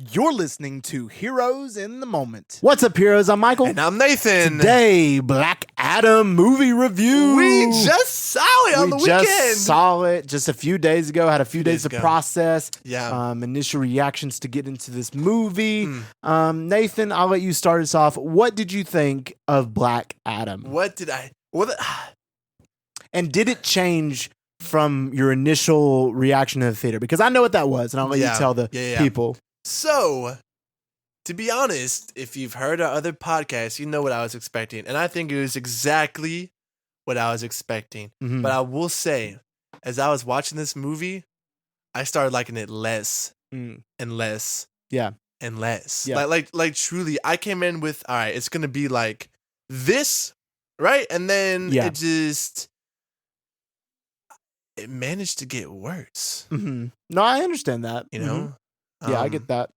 You're listening to Heroes in the Moment. What's up, heroes? I'm Michael. And I'm Nathan. Today, Black Adam movie review. We just saw it on the weekend. We just saw it just a few days ago. Had a few days to process. Yeah. Initial reactions to get into this movie. Nathan, I'll let you start us off. What did you think of Black Adam? And did it change from your initial reaction to the theater? Because I know what that was, and I'll let you tell the people. So, to be honest, if you've heard our other podcasts, you know what I was expecting. And I think it was exactly what I was expecting. Mm-hmm. But I will say, as I was watching this movie, I started liking it less and less. Yeah. And less. Yeah. Like truly, I came in with, all right, it's going to be like this, right? And then it managed to get worse. Mm-hmm. No, I understand that. You know? Mm-hmm. Yeah, I get that.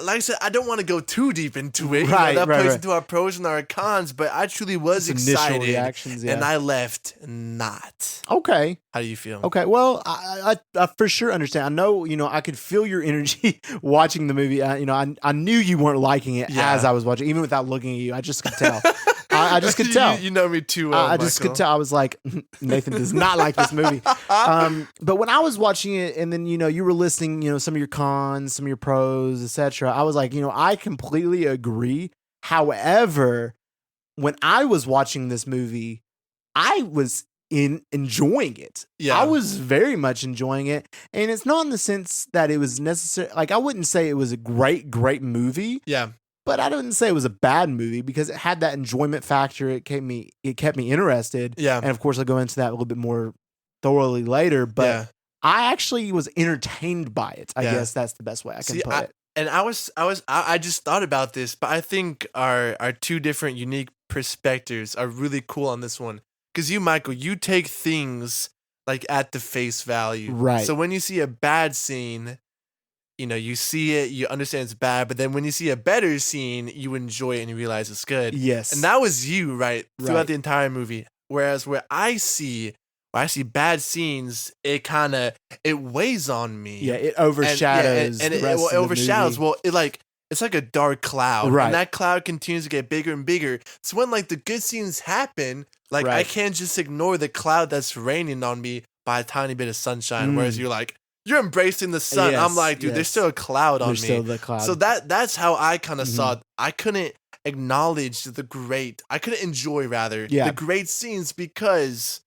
Like I said, I don't want to go too deep into it. Right, that plays right. into our pros and our cons, but I truly was Initial excited. reactions, yeah. And I left not. Okay. How do you feel? Okay. Well, I for sure understand. I know, I could feel your energy watching the movie. I knew you weren't liking it as I was watching, even without looking at you. I just could tell. I just could tell. You know me too well, I just could tell. I was like, Nathan does not like this movie. But when I was watching it, and then you were listing, some of your cons, some of your pros, etc. I was like, I completely agree. However, when I was watching this movie, I was enjoying it. Yeah. I was very much enjoying it, and it's not in the sense that it was necessary. Like, I wouldn't say it was a great movie. Yeah. But I didn't say it was a bad movie because it had that enjoyment factor. It kept me interested. Yeah. And of course, I'll go into that a little bit more thoroughly later. But I actually was entertained by it. I guess that's the best way I can put it. And I just thought about this, but I think our two different unique perspectives are really cool on this one. Because you, Michael, you take things like at the face value. Right. So when you see a bad scene, you see it, you understand it's bad, but then when you see a better scene, you enjoy it and you realize it's good. Yes. And that was you, right? Throughout the entire movie. Whereas where I see bad scenes, it weighs on me. Yeah, it overshadows and the rest of the overshadows. movie. Well, it's like a dark cloud. Right. And that cloud continues to get bigger and bigger. So when the good scenes happen, I can't just ignore the cloud that's raining on me by a tiny bit of sunshine. Whereas you're embracing the sun. Yes, I'm like, dude, there's still a cloud on me. There's still the cloud. So that's how I kind of saw it. I couldn't acknowledge I couldn't enjoy the great scenes because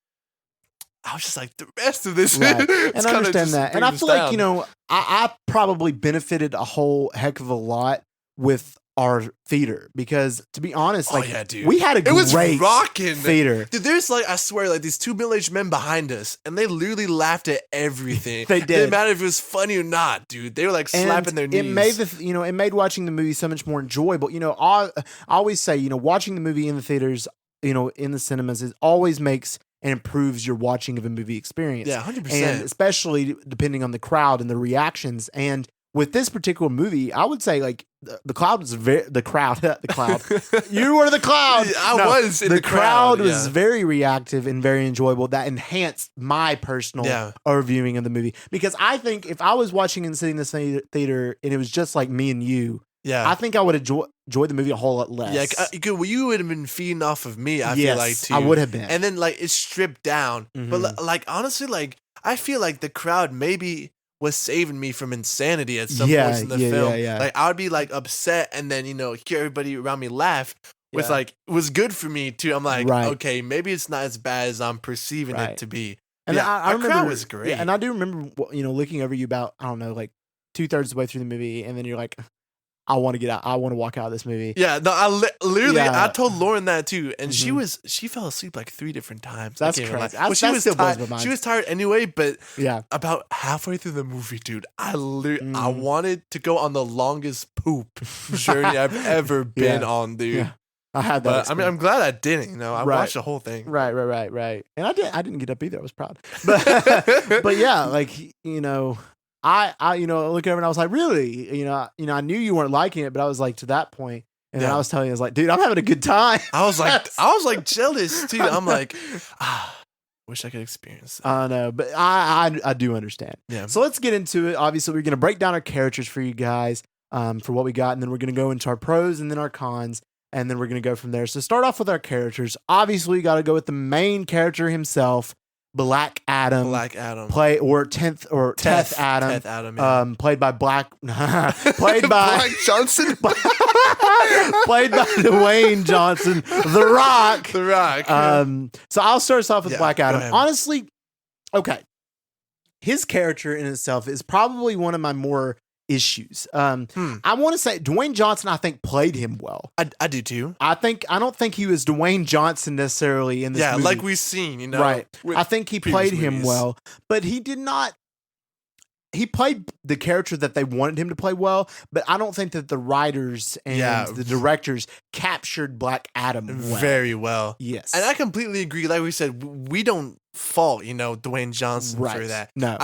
I was just like, the rest of this. Right. And I understand that. And I feel like, I probably benefited a whole heck of a lot with our theater because, to be honest, dude. we had a great rocking theater. Dude, there's I swear, these two middle-aged men behind us, and they literally laughed at everything. They did. It didn't matter if it was funny or not, dude. They were slapping their knees. It made watching the movie so much more enjoyable. I always say, watching the movie in the theaters, in the cinemas, it always makes and improves your watching of a movie experience. Yeah, 100%. And especially depending on the crowd and the reactions. And with this particular movie, I would say the crowd was the crowd. You were the cloud. I was in the crowd was very reactive and very enjoyable. That enhanced my personal reviewing of the movie because I think if I was watching and sitting in the theater and it was just like me and you, I think I would enjoy the movie a whole lot less. Yeah, you would have been feeding off of me. I feel like too. I would have been. And then it's stripped down. But honestly, I feel like the crowd maybe was saving me from insanity at some points in the film. Yeah. I would be upset and then hear everybody around me laugh. With it was good for me too. I'm like, okay, maybe it's not as bad as I'm perceiving it to be. And I remember, crowd was great. Yeah, and I do remember, looking over you about 2/3 of the way through the movie, and then you're like, I want to get out. I want to walk out of this movie. Yeah, no, I told Lauren that too, and she fell asleep 3 different times. That's crazy. Well, she was still blows tired. my mind. She was tired anyway, but yeah, about halfway through the movie, dude, I wanted to go on the longest poop journey I've ever been on, dude. Yeah. I had that. But I'm glad I didn't. I watched the whole thing. Right. And I didn't get up either. I was proud. But yeah, I look over and I was like, really? I knew you weren't liking it, but I was like, to that point, and then I was telling you, I was like, dude, I'm having a good time. I was like jealous too. I'm like, Wish I could experience that. I know, but I do understand. Yeah. So let's get into it. Obviously, we're going to break down our characters for you guys for what we got, and then we're going to go into our pros and then our cons, and then we're going to go from there. So start off with our characters. Obviously, we got to go with the main character himself, Black Adam. Black Adam. Teth Adam. Teth Adam. Yeah. Played by Black Black Johnson. played by Dwayne Johnson, The Rock. The Rock. So I'll start us off with Yeah, Black go Adam. ahead. Honestly, okay. His character in itself is probably one of my more issues. I want to say Dwayne Johnson, I think, played him well. I do too. I don't think he was Dwayne Johnson necessarily in this movie. Like we've seen, you know. Right. with I think he previous played him movies. well, but he did not. He played the character that they wanted him to play well, but I don't think that the writers and the directors captured Black Adam well. Very well. Yes. And I completely agree. Like we said, we don't fault, Dwayne Johnson for that. No.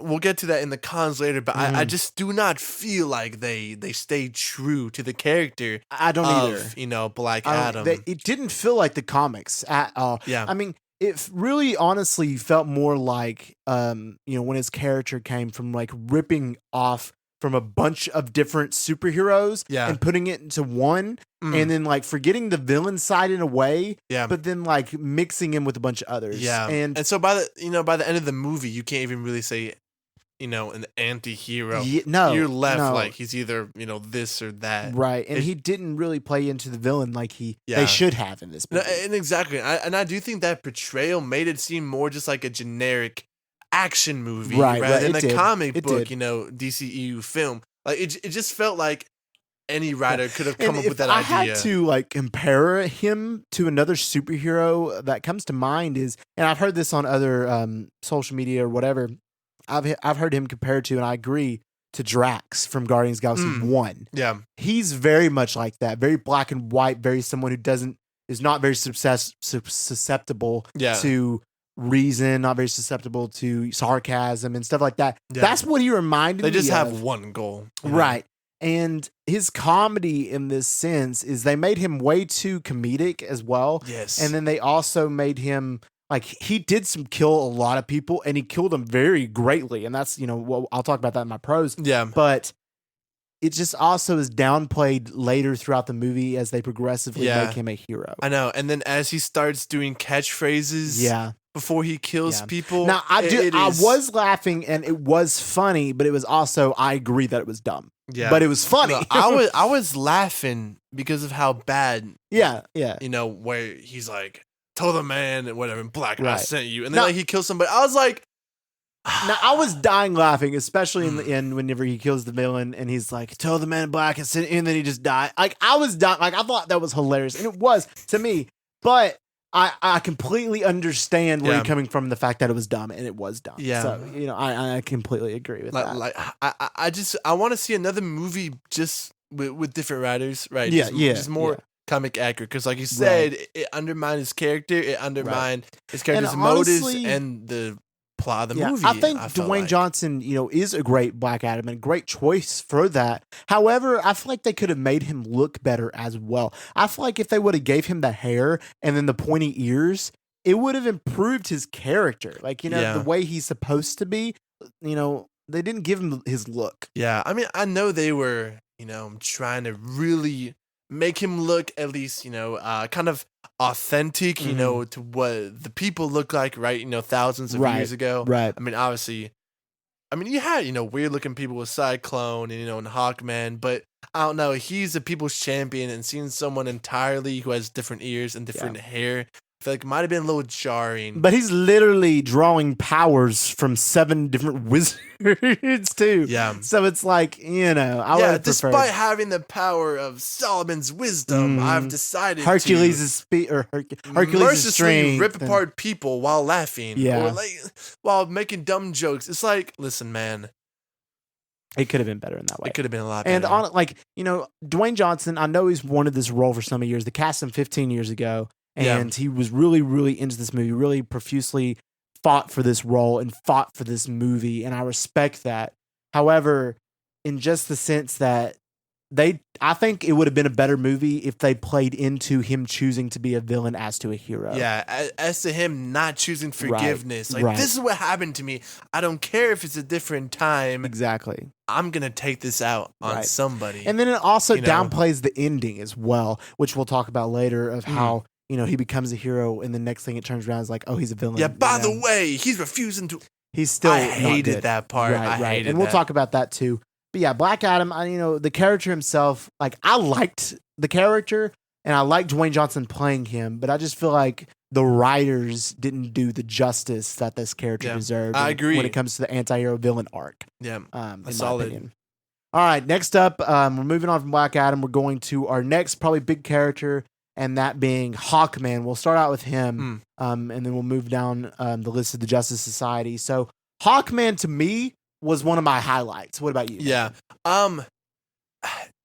We'll get to that in the cons later, but I Mhm. just do not feel like they stayed true to the character I don't of, either. Black I Adam. don't- it didn't feel like the comics at all. Yeah. I mean, it really honestly felt more like, when his character came from like ripping off from a bunch of different superheroes Yeah. and putting it into one and then like forgetting the villain side in a way, Yeah. but then like mixing him with a bunch of others. Yeah. And so by the end of the movie, you can't even really say, an anti-hero. no, You're left no. like he's either, this or that. Right. And It- he didn't really play into the villain like Yeah. they should have in this No, movie. and exactly. I do think that portrayal made it seem more just like a generic action movie Right, rather right, than it a did. comic It book, did. DCEU film. Like it just felt like any writer could have And come up if with that I idea. had to like compare him to another superhero that comes to mind is, and I've heard this on other social media or whatever. I've heard him compared to, and I agree, to Drax from Guardians of the Galaxy 1. Yeah. He's very much like that, very black and white, very someone who is not very susceptible Yeah. to reason, not very susceptible to sarcasm and stuff like that. Yeah. That's what he reminded They me just of. have one goal. Right. And his comedy in this sense is they made him way too comedic as well. Yes. And then they also made him like he did kill a lot of people and he killed them very greatly. And that's, well, I'll talk about that in my pros. Yeah. But it just also is downplayed later throughout the movie as they progressively Yeah. make him a hero. I know. And then as he starts doing catchphrases Yeah. before he kills Yeah. people. Now I it is- was laughing and it was funny, but it was also I agree that it was dumb. Yeah. But it was funny. No, I was laughing because of how bad yeah. where he's like, tell the man and whatever, and Black, I Right. sent you. And then Now- like he kills somebody. I was like, Now I was dying laughing, especially in the end whenever he kills the villain and he's like, "Tell the man in black," and then he just died. Like I was dying. Like I thought that was hilarious, and it was to me. But I completely understand where Yeah. you're coming from. The fact that it was dumb, and it was dumb. Yeah. So I completely agree with that. like I want to see another movie just with different writers, right? Yeah, just more comic accurate, because like you said, it undermined his character, it undermined his character's motives honestly- and the plot of the Yeah, movie. I think felt Dwayne like. Johnson, is a great Black Adam and a great choice for that. However, I feel like they could have made him look better as well. I feel like if they would have gave him the hair and then the pointy ears, it would have improved his character. Like, Yeah. the way he's supposed to be, they didn't give him his look. Yeah, I mean, I know they were, trying to really make him look at least, kind of authentic, Mhm. to what the people look like, right? Thousands of Right, years ago. right. I mean, obviously, you had, weird looking people with Cyclone and, and Hawkman, but I don't know. He's a people's champion, and seeing someone entirely who has different ears and different hair, I feel like might have been a little jarring. But he's literally drawing powers from 7 different wizards too. Yeah. So it's like, I would have preferred despite having the power of Solomon's wisdom, I've decided Hercules' to speed or Hercules' mercilessly strength. rip apart people while laughing, Yeah. or like while making dumb jokes. It's like, listen, man, It could have been better in that way. it could have been a lot better. And Dwayne Johnson, I know he's wanted this role for some years. They cast him 15 years ago, and he was really, really into this movie, really profusely fought for this role and fought for this movie, and I respect that. However, in just the sense that I think it would have been a better movie if they played into him choosing to be a villain as to a hero. Yeah, as to him not choosing forgiveness. Like, right. this is what happened to me. I don't care if it's a different time. Exactly. I'm going to take this out on Right. somebody. And then it also You know? downplays the ending as well, which we'll talk about later, of how, he becomes a hero and the next thing it turns around is like, oh, he's a villain. yeah, by the way, he's refusing to. he's still I not hated good. that part. Right, I hated and we'll that. talk about that too. But yeah, Black Adam, the character himself, like I liked the character and I liked Dwayne Johnson playing him, but I just feel like the writers didn't do the justice that this character Yeah, deserved. I agree. When it comes to the anti-hero villain arc. Yeah, In my solid. opinion. All right, next up, we're moving on from Black Adam. We're going to our next probably big character, and that being Hawkman. We'll start out with him, and then we'll move down the list of the Justice Society. So Hawkman, to me, was one of my highlights. What about you? Yeah.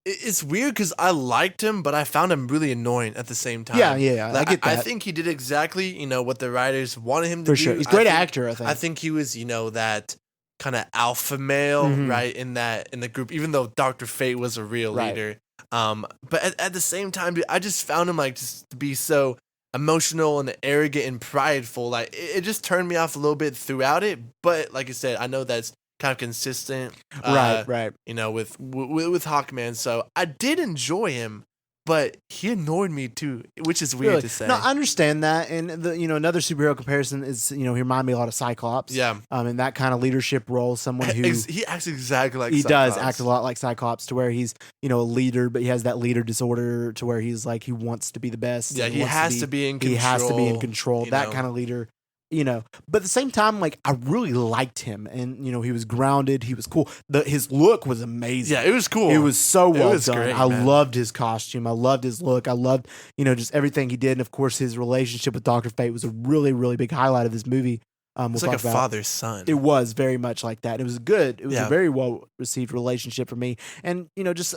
It's weird because I liked him, but I found him really annoying at the same time. Yeah, Like, I get that. I think he did exactly, what the writers wanted him to For do. sure. He's a great I think- actor, I think. I think he was, that kind of alpha male, Mhm. right, in the group, even though Dr. Fate was a real Right. leader. But at the same time, dude, I just found him like just to be so emotional and arrogant and prideful. Like it just turned me off a little bit throughout it. But like I said, I know that's kind of consistent, right. with Hawkman. So I did enjoy him, but he annoyed me too, which is weird Really. to say. No, I understand that. And another superhero comparison is, he reminded me a lot of Cyclops. Yeah. In that kind of leadership role, someone who He acts exactly like he does Cyclops. act a lot like Cyclops, to where he's a leader, but he has that leader disorder to where he's like he wants to be the best. Yeah, and he wants has to be in control. He has to be in control. you That know. kind of leader. But at the same time, like I really liked him, and he was grounded. He was cool. His look was amazing. Yeah, it was cool. It was so well was done. great, I man. loved his costume. I loved his look. I loved, just everything he did. And of course, his relationship with Dr. Fate was a really, really big highlight of this movie. It's We'll like a talk about. father-son. It was very much like that. It was good. It was Yeah. a very well received relationship for me. And just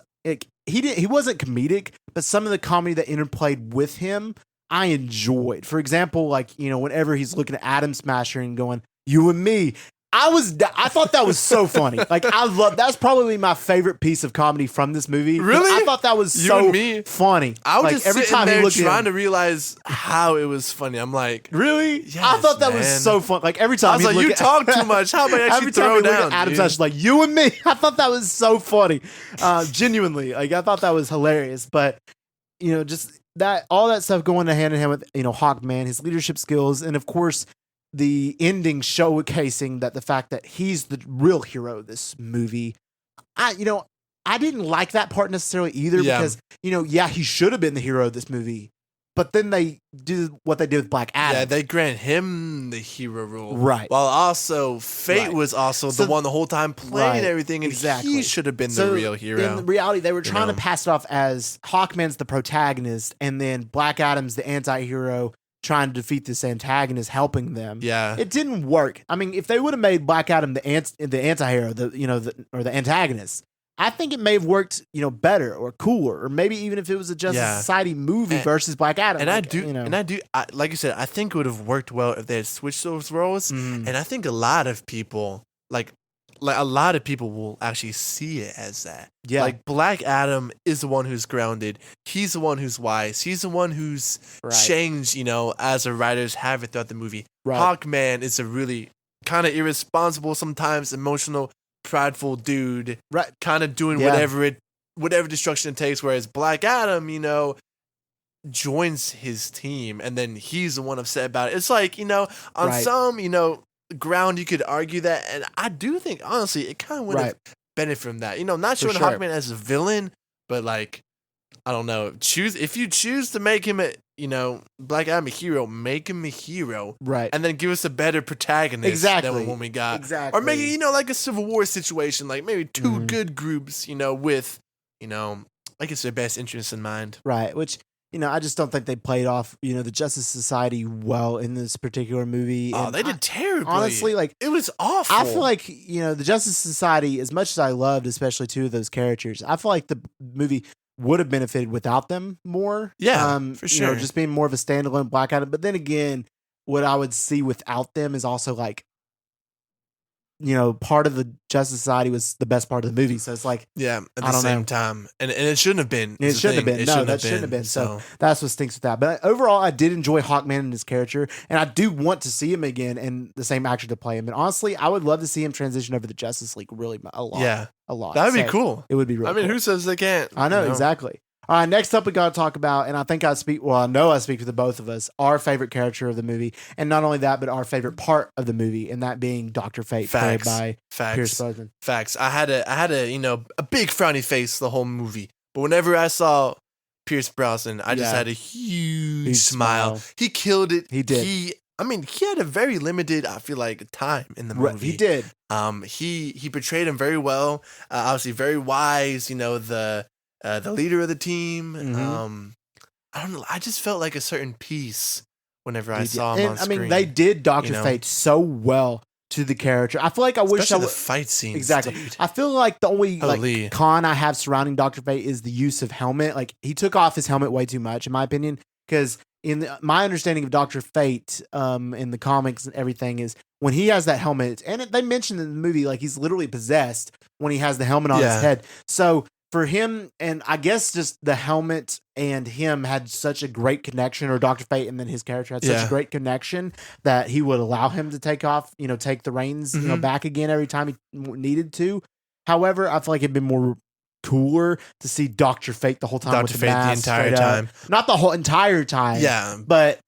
he wasn't comedic, but some of the comedy that interplayed with him, I enjoyed. For example, like whenever he's looking at Atom Smasher and going, "You and me." I thought that was so funny. Like that's probably my favorite piece of comedy from this movie. Really? I thought that was You so and me? funny. I was like, just every sitting time there he looked trying at to him, realize how it was funny. I'm like, really? I Yes, thought that was man. so fun. Like every time I was he'd like, look you at- talk too much. How about I actually Every time throw we look down? at Adam dude? Smasher, like you and me, I thought that was so funny. Genuinely, like I thought that was hilarious. But just that all that stuff going hand in hand with Hawkman, his leadership skills, and of course the ending showcasing that the fact that he's the real hero of this movie. I didn't like that part necessarily either Yeah. because he should have been the hero of this movie, but then they do what they did with Black Adam. Yeah, they grant him the hero role. Right. While also Fate Right. was also So- the one the whole time playing Right. everything, and Exactly. he should have been the real hero. In reality, they were trying know? to pass it off as Hawkman's the protagonist, and then Black Adam's the anti-hero trying to defeat this antagonist, helping them. Yeah. It didn't work. I mean, if they would have made Black Adam the anti-hero, or the antagonist, I think it may have worked, better or cooler, or maybe even if it was a Justice Yeah. Society movie And- versus Black Adam. and I like, do, like I said, I think it would have worked well if they had switched those roles. Mhm. And I think a lot of people, like a lot of people will actually see it as that. Yeah. Like Black Adam is the one who's grounded. He's the one who's wise. He's the one who's Right. changed, as the writers have it throughout the movie. Right. Hawkman is a really kind of irresponsible, sometimes emotional, prideful dude, Right. kind of doing Yeah. whatever destruction it takes. Whereas Black Adam, joins his team, and then he's the one upset about it. It's like, on Right. some, ground you could argue that, and I do think honestly it kind of would have Right. benefited from that. Not For showing sure. Hawkman as a villain, but like I don't know. If you choose to make him a Black Adam a hero, make him a hero, Right. and then give us a better protagonist Exactly. than one we got. Exactly. Or maybe, like a Civil War situation, like maybe two Mhm. good groups, with, I guess their best interests in mind. Right, which I just don't think they played off the Justice Society well in this particular movie. Oh, And they did terribly. honestly, like it was awful. I feel like the Justice Society, as much as I loved, especially two of those characters, I feel like the movie would have benefited without them more. Yeah, for sure. Just being more of a standalone Black Adam. But then again, what I would see without them is also like part of the Justice Society was the best part of the movie. So it's like, Yeah, at I the don't same know. time. And it shouldn't have been. It is the shouldn't have thing. been. It No, shouldn't that have shouldn't have been. So that's what stinks with that. But overall, I did enjoy Hawkman and his character, and I do want to see him again and the same actor to play him. And honestly, I would love to see him transition over to Justice League really a lot. yeah, A lot. that would be So cool. It would be really I mean, cool. who says they can't? I know, You exactly. All right, next up we got to talk about, and I think I know I speak for the both of us, our favorite character of the movie. And not only that, but our favorite part of the movie, and that being Dr. Fate, played Facts. by Pierce Facts. Brosnan. Facts. I had a big frowny face the whole movie, but whenever I saw Pierce Brosnan, I just Yeah. had a huge Huge smile. smile. He killed it. He did. He had a very limited, I feel like, time in the movie. Right, he did. He portrayed him very well. Obviously, very wise. The leader of the team. Mhm. I don't know. I just felt like a certain peace whenever I He did. saw him And, on screen. they did Dr. you know? Fate so well to the character. I feel like I wish Especially I the would. fight scenes. Exactly. Dude. I feel like the only Holy. con I have surrounding Dr. Fate is the use of helmet. Like he took off his helmet way too much, in my opinion. Because my understanding of Dr. Fate, in the comics and everything, is when he has that helmet, and they mentioned in the movie, like he's literally possessed when he has the helmet on Yeah. his head. So for him, and I guess just the helmet and him had such a great connection, or Dr. Fate and then his character had such Yeah. a great connection that he would allow him to take the reins, Mhm. back again every time he needed to. However, I feel like it'd been more cooler to see Dr. Fate the whole time with Dr. the Fate the mask entire straight up. time. Not the whole entire time. Yeah. But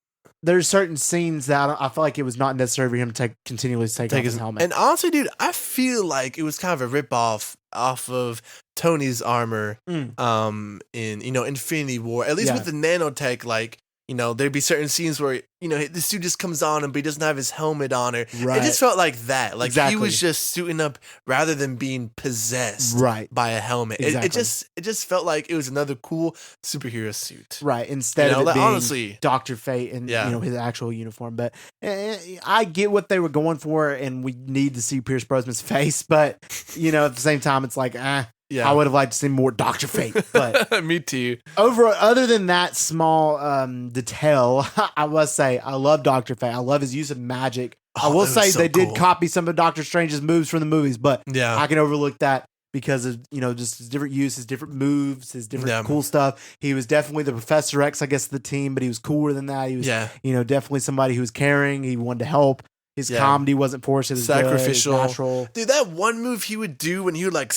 there's certain scenes that I feel like it was not necessary for him to continually take off his helmet. And honestly, dude, I feel like it was kind of a ripoff off of Tony's armor Mm. in Infinity War. At least Yeah. with the nanotech, like, there'd be certain scenes where, this suit just comes on but he doesn't have his helmet on, or Right. it just felt like that. Like Exactly. he was just suiting up rather than being possessed Right. by a helmet. Exactly. It just felt like it was another cool superhero suit. Right. Instead of it like, being honestly. Dr. Fate and Yeah. his actual uniform. But I get what they were going for, and we need to see Pierce Brosnan's face. But at the same time, it's like, Yeah. I would have liked to see more Dr. Fate. But Me too. other than that small detail, I must say I love Dr. Fate. I love his use of magic. I Oh, will it was say so they did cool. copy some of Doctor Strange's moves from the movies, but Yeah. I can overlook that because of just his different use, his different moves, his different Yeah. cool stuff. He was definitely the Professor X, I guess, of the team, but he was cooler than that. He was Yeah. definitely somebody who was caring. He wanted to help. His Yeah. comedy wasn't forced. It was good, it was Sacrificial. natural. Dude, that one move he would do when he would like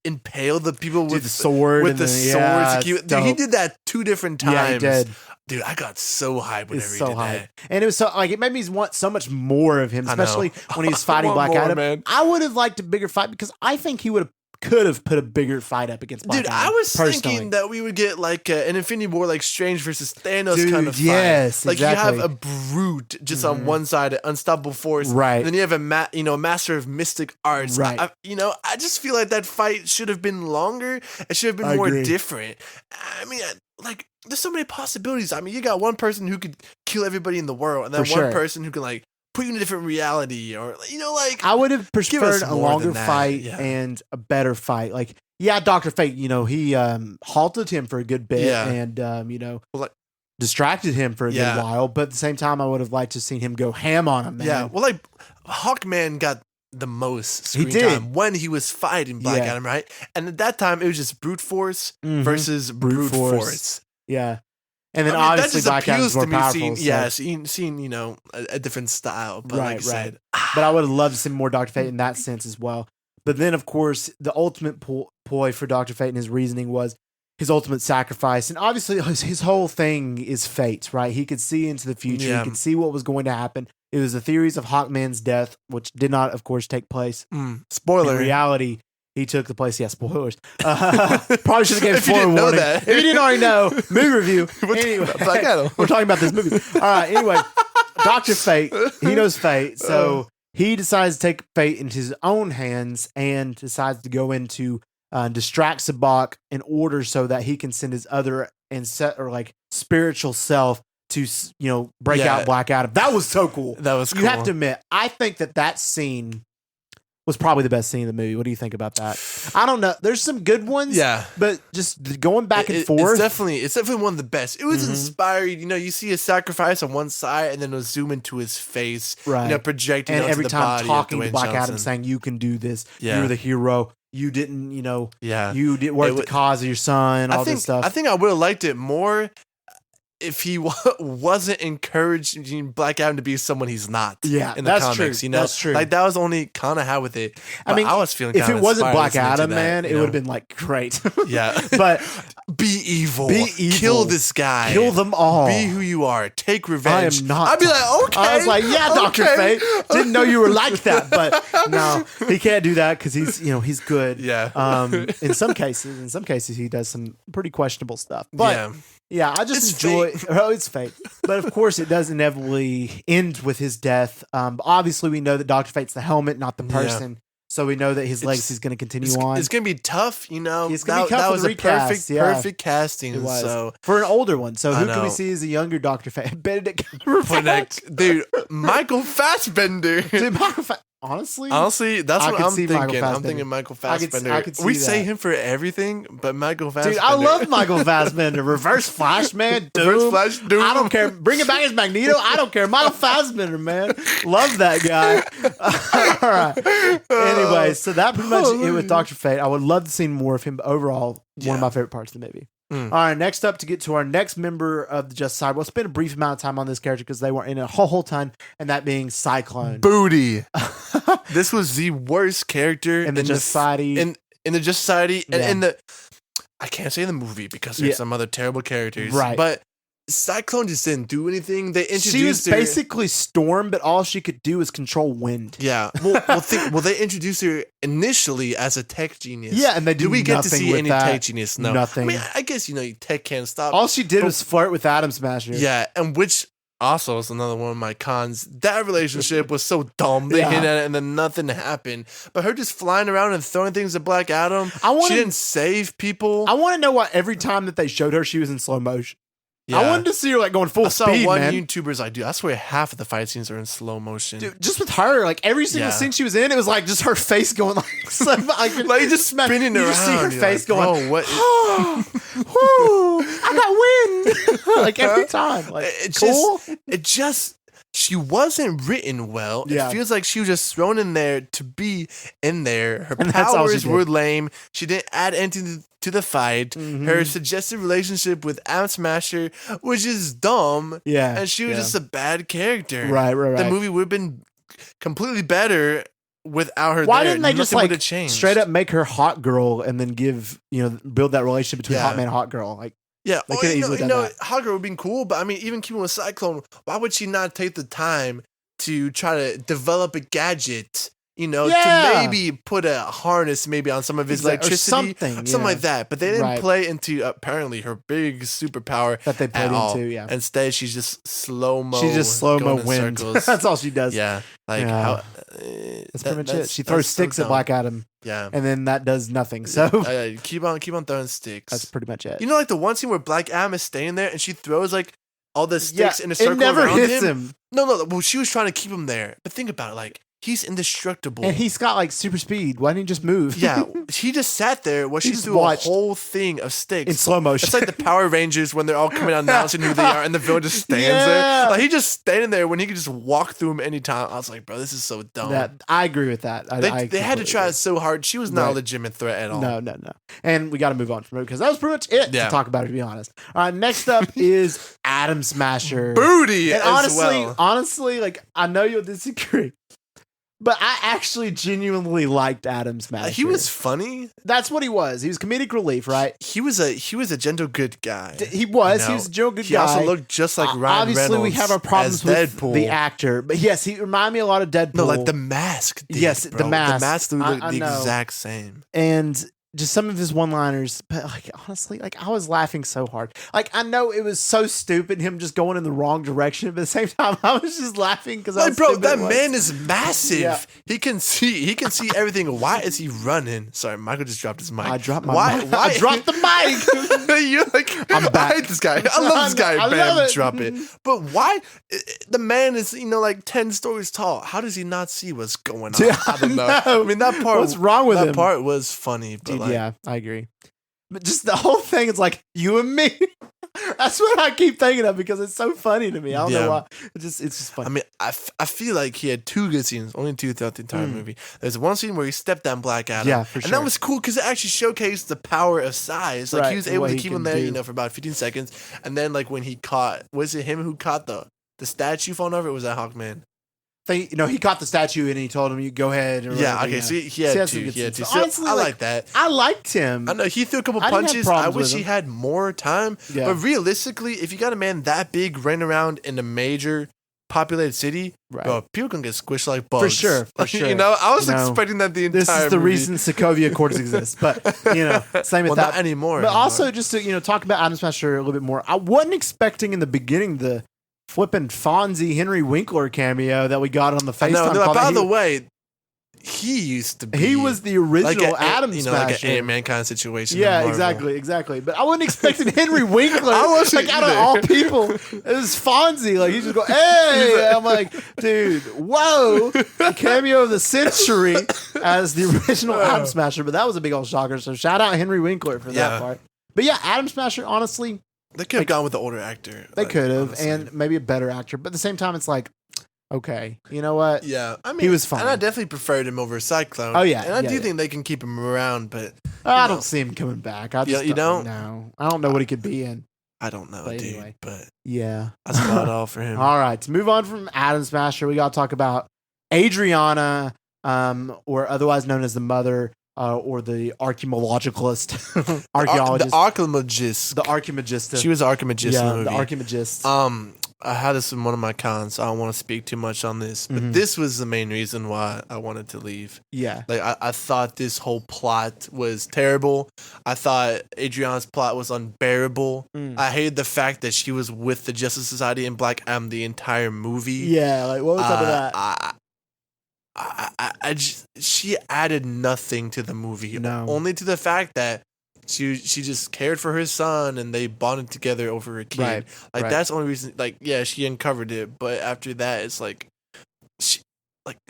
impale the people Dude, with the sword with and the the- swords. yeah, Like, it's dude, he dope. did that 2 different times. Yeah, he did. Dude, I got so hyped whenever It's he so did hype. that. And it was so it made me want so much more of him, I know. especially when he was I fighting want Black more, Adam. man. I would have liked a bigger fight because I think he could have put a bigger fight up against Black Dude, Adam. I was personally. thinking that we would get like an Infinity War, like Strange versus Thanos Dude, kind of fight. yes, like exactly. you have a brute just on one side, an unstoppable force, Right. And then you have a master of mystic arts, Right. I just feel like that fight should have been longer. It should have been I more agree. different. I mean, like there's so many possibilities. I mean, you got one person who could kill everybody in the world, and then For one sure. person who can like put you in a different reality, or like I would have Give us preferred a more longer than that, fight yeah. and a better fight. Like, yeah, Dr. Fate, he halted him for a good bit Yeah. and, like- distracted him for a Yeah. good while. But at the same time, I would have liked to have seen him go ham on him, man. Yeah, well, like Hawkman got the most screen did. time when he was fighting Black Yeah. Adam, right? And at that time, it was just brute force Mhm. versus brute force. Yeah. And then I mean, that obviously just Black Adam's appeals more to me. powerful. Seeing a different style, but Right, like you said, But I would have loved to see more Dr. Fate in that sense as well. But then, of course, the ultimate ploy for Dr. Fate and his reasoning was his ultimate sacrifice. And obviously, his whole thing is fate, right? He could see into the future. Yeah. He could see what was going to happen. It was the theories of Hawkman's death, which did not, of course, take place. spoiler. In reality, he took the place. Yeah, spoilers. Probably should have gave If you spoiler didn't know warning. that. If you didn't already know, movie review. We're talking Anyway, about Black Adam. we're talking about this movie. All right. Anyway, Dr. Fate, he knows fate. So he decides to take fate into his own hands and decides to go into distract Sabak in order so that he can send his other spiritual self to break Yeah. out Black Adam. That was so cool. That was cool. You have to admit, I think that scene was probably the best scene in the movie. What do you think about that? I don't know. There's some good ones. Yeah. But just going back and forth. It's definitely one of the best. It was inspiring. You know, you see a sacrifice on one side and then it'll zoom into his face. Right. You know, projecting and onto every the time body talking of to Dwayne Black Adam Johnson. saying, you can do this. Yeah. You're the hero. You didn't, Yeah. you did work the cause of your son, all this stuff. I think I would have liked it more if he wasn't encouraging Black Adam to be someone he's not. Yeah, in the that's comics, true. you know, That's true. Like that was only kind of how with it. I mean, I was feeling if kinda it wasn't inspired Black listening to Adam, that, man, you it would know? have been like great. Yeah, But be evil, evil. kill this guy, kill them all. be who you are, take revenge. I am not. I'd be like, okay. I was like, yeah, Dr. okay. Fate. Didn't know you were like that, but no, he can't do that because he's good. Yeah. In some cases, he does some pretty questionable stuff. But yeah. yeah, I just It's enjoy. fate. Oh, it's fate. But of course, it does inevitably end with his death. Obviously, we know that Dr. Fate's the helmet, not the person. So we know that his legacy is going to continue on. It's gonna be tough, you know. It's gonna be tough that for was the a recast, perfect casting. It was. So For an older one. So I who can we know. see as a younger Dr. Fate? Benedict but Cumberbatch. like, dude, Michael Fassbender. Dude, Michael Honestly, Honestly, that's I what could I'm see Michael thinking. I'm Fassbender. thinking Michael I could- Fassbender. I could see we say that. him for everything, but Michael Fassbender. dude, I love Michael Fassbender. Reverse Flash, man. Doom. Reverse Flash, Doom. I don't care. Bring it back as Magneto. I don't care. Michael Fassbender, man. Love that guy. All right. Anyway, so that pretty much it with Dr. Fate. I would love to see more of him, but overall, one Yeah. of my favorite parts of the movie. Mm. All right, next up to get to our next member of the Justice Society. We'll spend a brief amount of time on this character because they weren't in it a whole ton, and that being Cyclone. Booty. This was the worst character in the Justice Society. in the Justice Society, and Yeah. in the I can't say in the movie because there's Yeah. some other terrible characters, Right. But Cyclone just didn't do anything. They introduced She was her. basically Storm, but all she could do is control wind. Yeah. Well, they introduced her initially as a tech genius. Yeah, and they do Did we get to nothing see with any that. tech genius? No. Nothing. I mean, I guess, tech can't stop. All she did was flirt with Atom Smasher. Yeah, and which also is another one of my cons. That relationship was so dumb. They Yeah. hit at it and then nothing happened. But her just flying around and throwing things at Black Adam. I wanna- She didn't save people. I want to know why every time that they showed her, she was in slow motion. Yeah. I wanted to see her like going full I saw speed, one man. YouTuber's like, dude, I swear half of the fight scenes are in slow motion. Dude, just with her, like every single Yeah. scene she was in, it was like just her face going like, Like just spinning you around. just see her You're face like, going, bro, what? oh, whoo, I got wind. Like every time. Like, It cool. she wasn't written well. Yeah. It feels like she was just thrown in there to be in there. Her And that's all she powers did. were lame. She didn't add anything to the fight. Mhm. Her suggested relationship with Atom Smasher was just dumb. Yeah. And she was yeah. just a bad character. right. The movie would have been completely better without her Why there. didn't they just Nothing like would've changed. straight up make her hot girl and then build that relationship between Yeah. hot man and hot girl? Like, Yeah, They or, could've you know, easily you done know that. Hawker would have been cool, but I mean, even keeping with Cyclone, why would she not take the time to try to develop a gadget? Yeah. To maybe put a harness maybe on some of his Exact- or electricity, something, something yeah. like that. But they didn't Right. play into apparently her big superpower that they played at all. into, yeah. Instead, she's just slow mo. She just slow mo going in wind. circles. That's all she does. Yeah, like Yeah. how. That's pretty much it. She throws that's so sticks at dumb. Black Adam, Yeah, and then that does nothing. So keep on throwing sticks. that's pretty much it. Like the one scene where Black Adam is staying there and she throws like all the sticks in a it circle never around hits him. him. No. Well, she was trying to keep him there. But think about it, like he's indestructible. And he's got like super speed. Why didn't he just move? yeah, he just sat there while He she just threw watched. a whole thing of sticks in slow motion. It's like the Power Rangers when they're all coming out announcing who they are, and the villain just stands Yeah. there. Like he just standing there when he could just walk through them anytime. I was like, bro, this is so dumb. that I agree with that. they I they had to completely try agree. it so hard. She was not Right. a legitimate threat at all. No. And we got to move on from it because that was pretty much it Yeah. to talk about it, to be honest. All right, next up is Atom Smasher. Booty And as well. honestly, like I know you'll disagree, but I actually genuinely liked Atom Smasher. He was funny. That's what he was. He was comedic relief, right? He was a gentle good guy. He was. You He know, was a Joe good He guy. also looked just like Ryan Obviously, Reynolds. we have our problems as with Deadpool. the actor, but yes, he reminded me a lot of Deadpool. No, like the mask. Did, Yes, the bro. mask. The mask looked I the know. exact same. And just some of his one-liners, but like honestly, like I was laughing so hard. Like I know it was so stupid him just going in the wrong direction, but at the same time I was just laughing because Like, bro, that man is massive. Yeah. He can see everything. Why is he running? Sorry, Michael just dropped his mic. I dropped my why, mic. Why? I dropped the mic. You're like, I'm back. I hate this guy. I love this guy. I Bam, love it. drop it. But why? The man is, like 10 stories tall. How does he not see what's going on? Dude, I don't know. I know. I mean, that part. What's wrong with that him? part was funny. But Dude, like, yeah, I agree. But just the whole thing is like you and me. That's what I keep thinking of because it's so funny to me. I don't Yeah. know why. It's just funny. I mean, I feel like he had 2 good scenes, only 2 throughout the entire movie. There's one scene where he stepped on Black Adam. Yeah, for and sure. that was cool because it actually shawcased the power of size. Like, Right, he was and able what to he keep can him there, do. for about 15 seconds. And then, like, when he caught, was it him who caught the statue falling over? Or was that Hawkman? He caught the statue and he told him, "You go ahead." Or Yeah, whatever, okay, so he had that's 2. some good He had 2. scenes. So Honestly, I like that. I liked him. I know he threw a couple I didn't have punches. I problems wish with he him. had more time. Yeah. But realistically, if you got a man that big running around in a major populated city, Right. bro, people can get squished like bugs. For sure, for sure. I was You know, expecting that the entire This is the movie. reason Sokovia Accords exist. But same with Well, that. not anymore. But anymore. also, just to talk about Adam Smasher a little bit more, I wasn't expecting in the beginning the flipping Fonzie Henry Winkler cameo that we got on the FaceTime no, call. by He- the way, he used to be. he was the original like Adam like Smasher. an Ant-Man kind of situation. in Yeah, Marvel. exactly. But I wasn't expecting Henry Winkler. I wasn't like out of either. all people, it was Fonzie. Like he just go, "Hey!" I'm like, dude, whoa, the cameo of the century as the original Adam Smasher. But that was a big old shocker. So shout out Henry Winkler for Yeah. that part. But yeah, Adam Smasher. Honestly, They could have gone with the older actor. they like, could have, honestly. and maybe a better actor. But at the same time, it's like, okay, you know what? Yeah, I mean, He was fine. and I definitely preferred him over Cyclone. Oh, yeah, and I yeah, do yeah. think they can keep him around, but I know. don't see him coming back. I Yeah, just you don't? No, I don't know what he could be in. I don't know, But dude. anyway. But Yeah. I saw it all for him. All right, to move on from Adam Smasher, we got to talk about Adriana, or otherwise known as the mother, or the archaeologist, archaeologist, The Archimagist. the archaeologist. She was the Archimagist in the yeah, movie. the archaeologist. I had this in one of my cons. So I don't want to speak too much on this, but Mhm. this was the main reason why I wanted to leave. Yeah, Like I thought this whole plot was terrible. I thought Adriana's plot was unbearable. Mm. I hated the fact that she was with the Justice Society and Black Adam the entire movie. yeah. Like what was up with that? She added nothing to the movie. No. Only to the fact that she just cared for her son and they bonded together over her kid. Right, Like right. that's the only reason. Like yeah, she uncovered it, but after that, it's like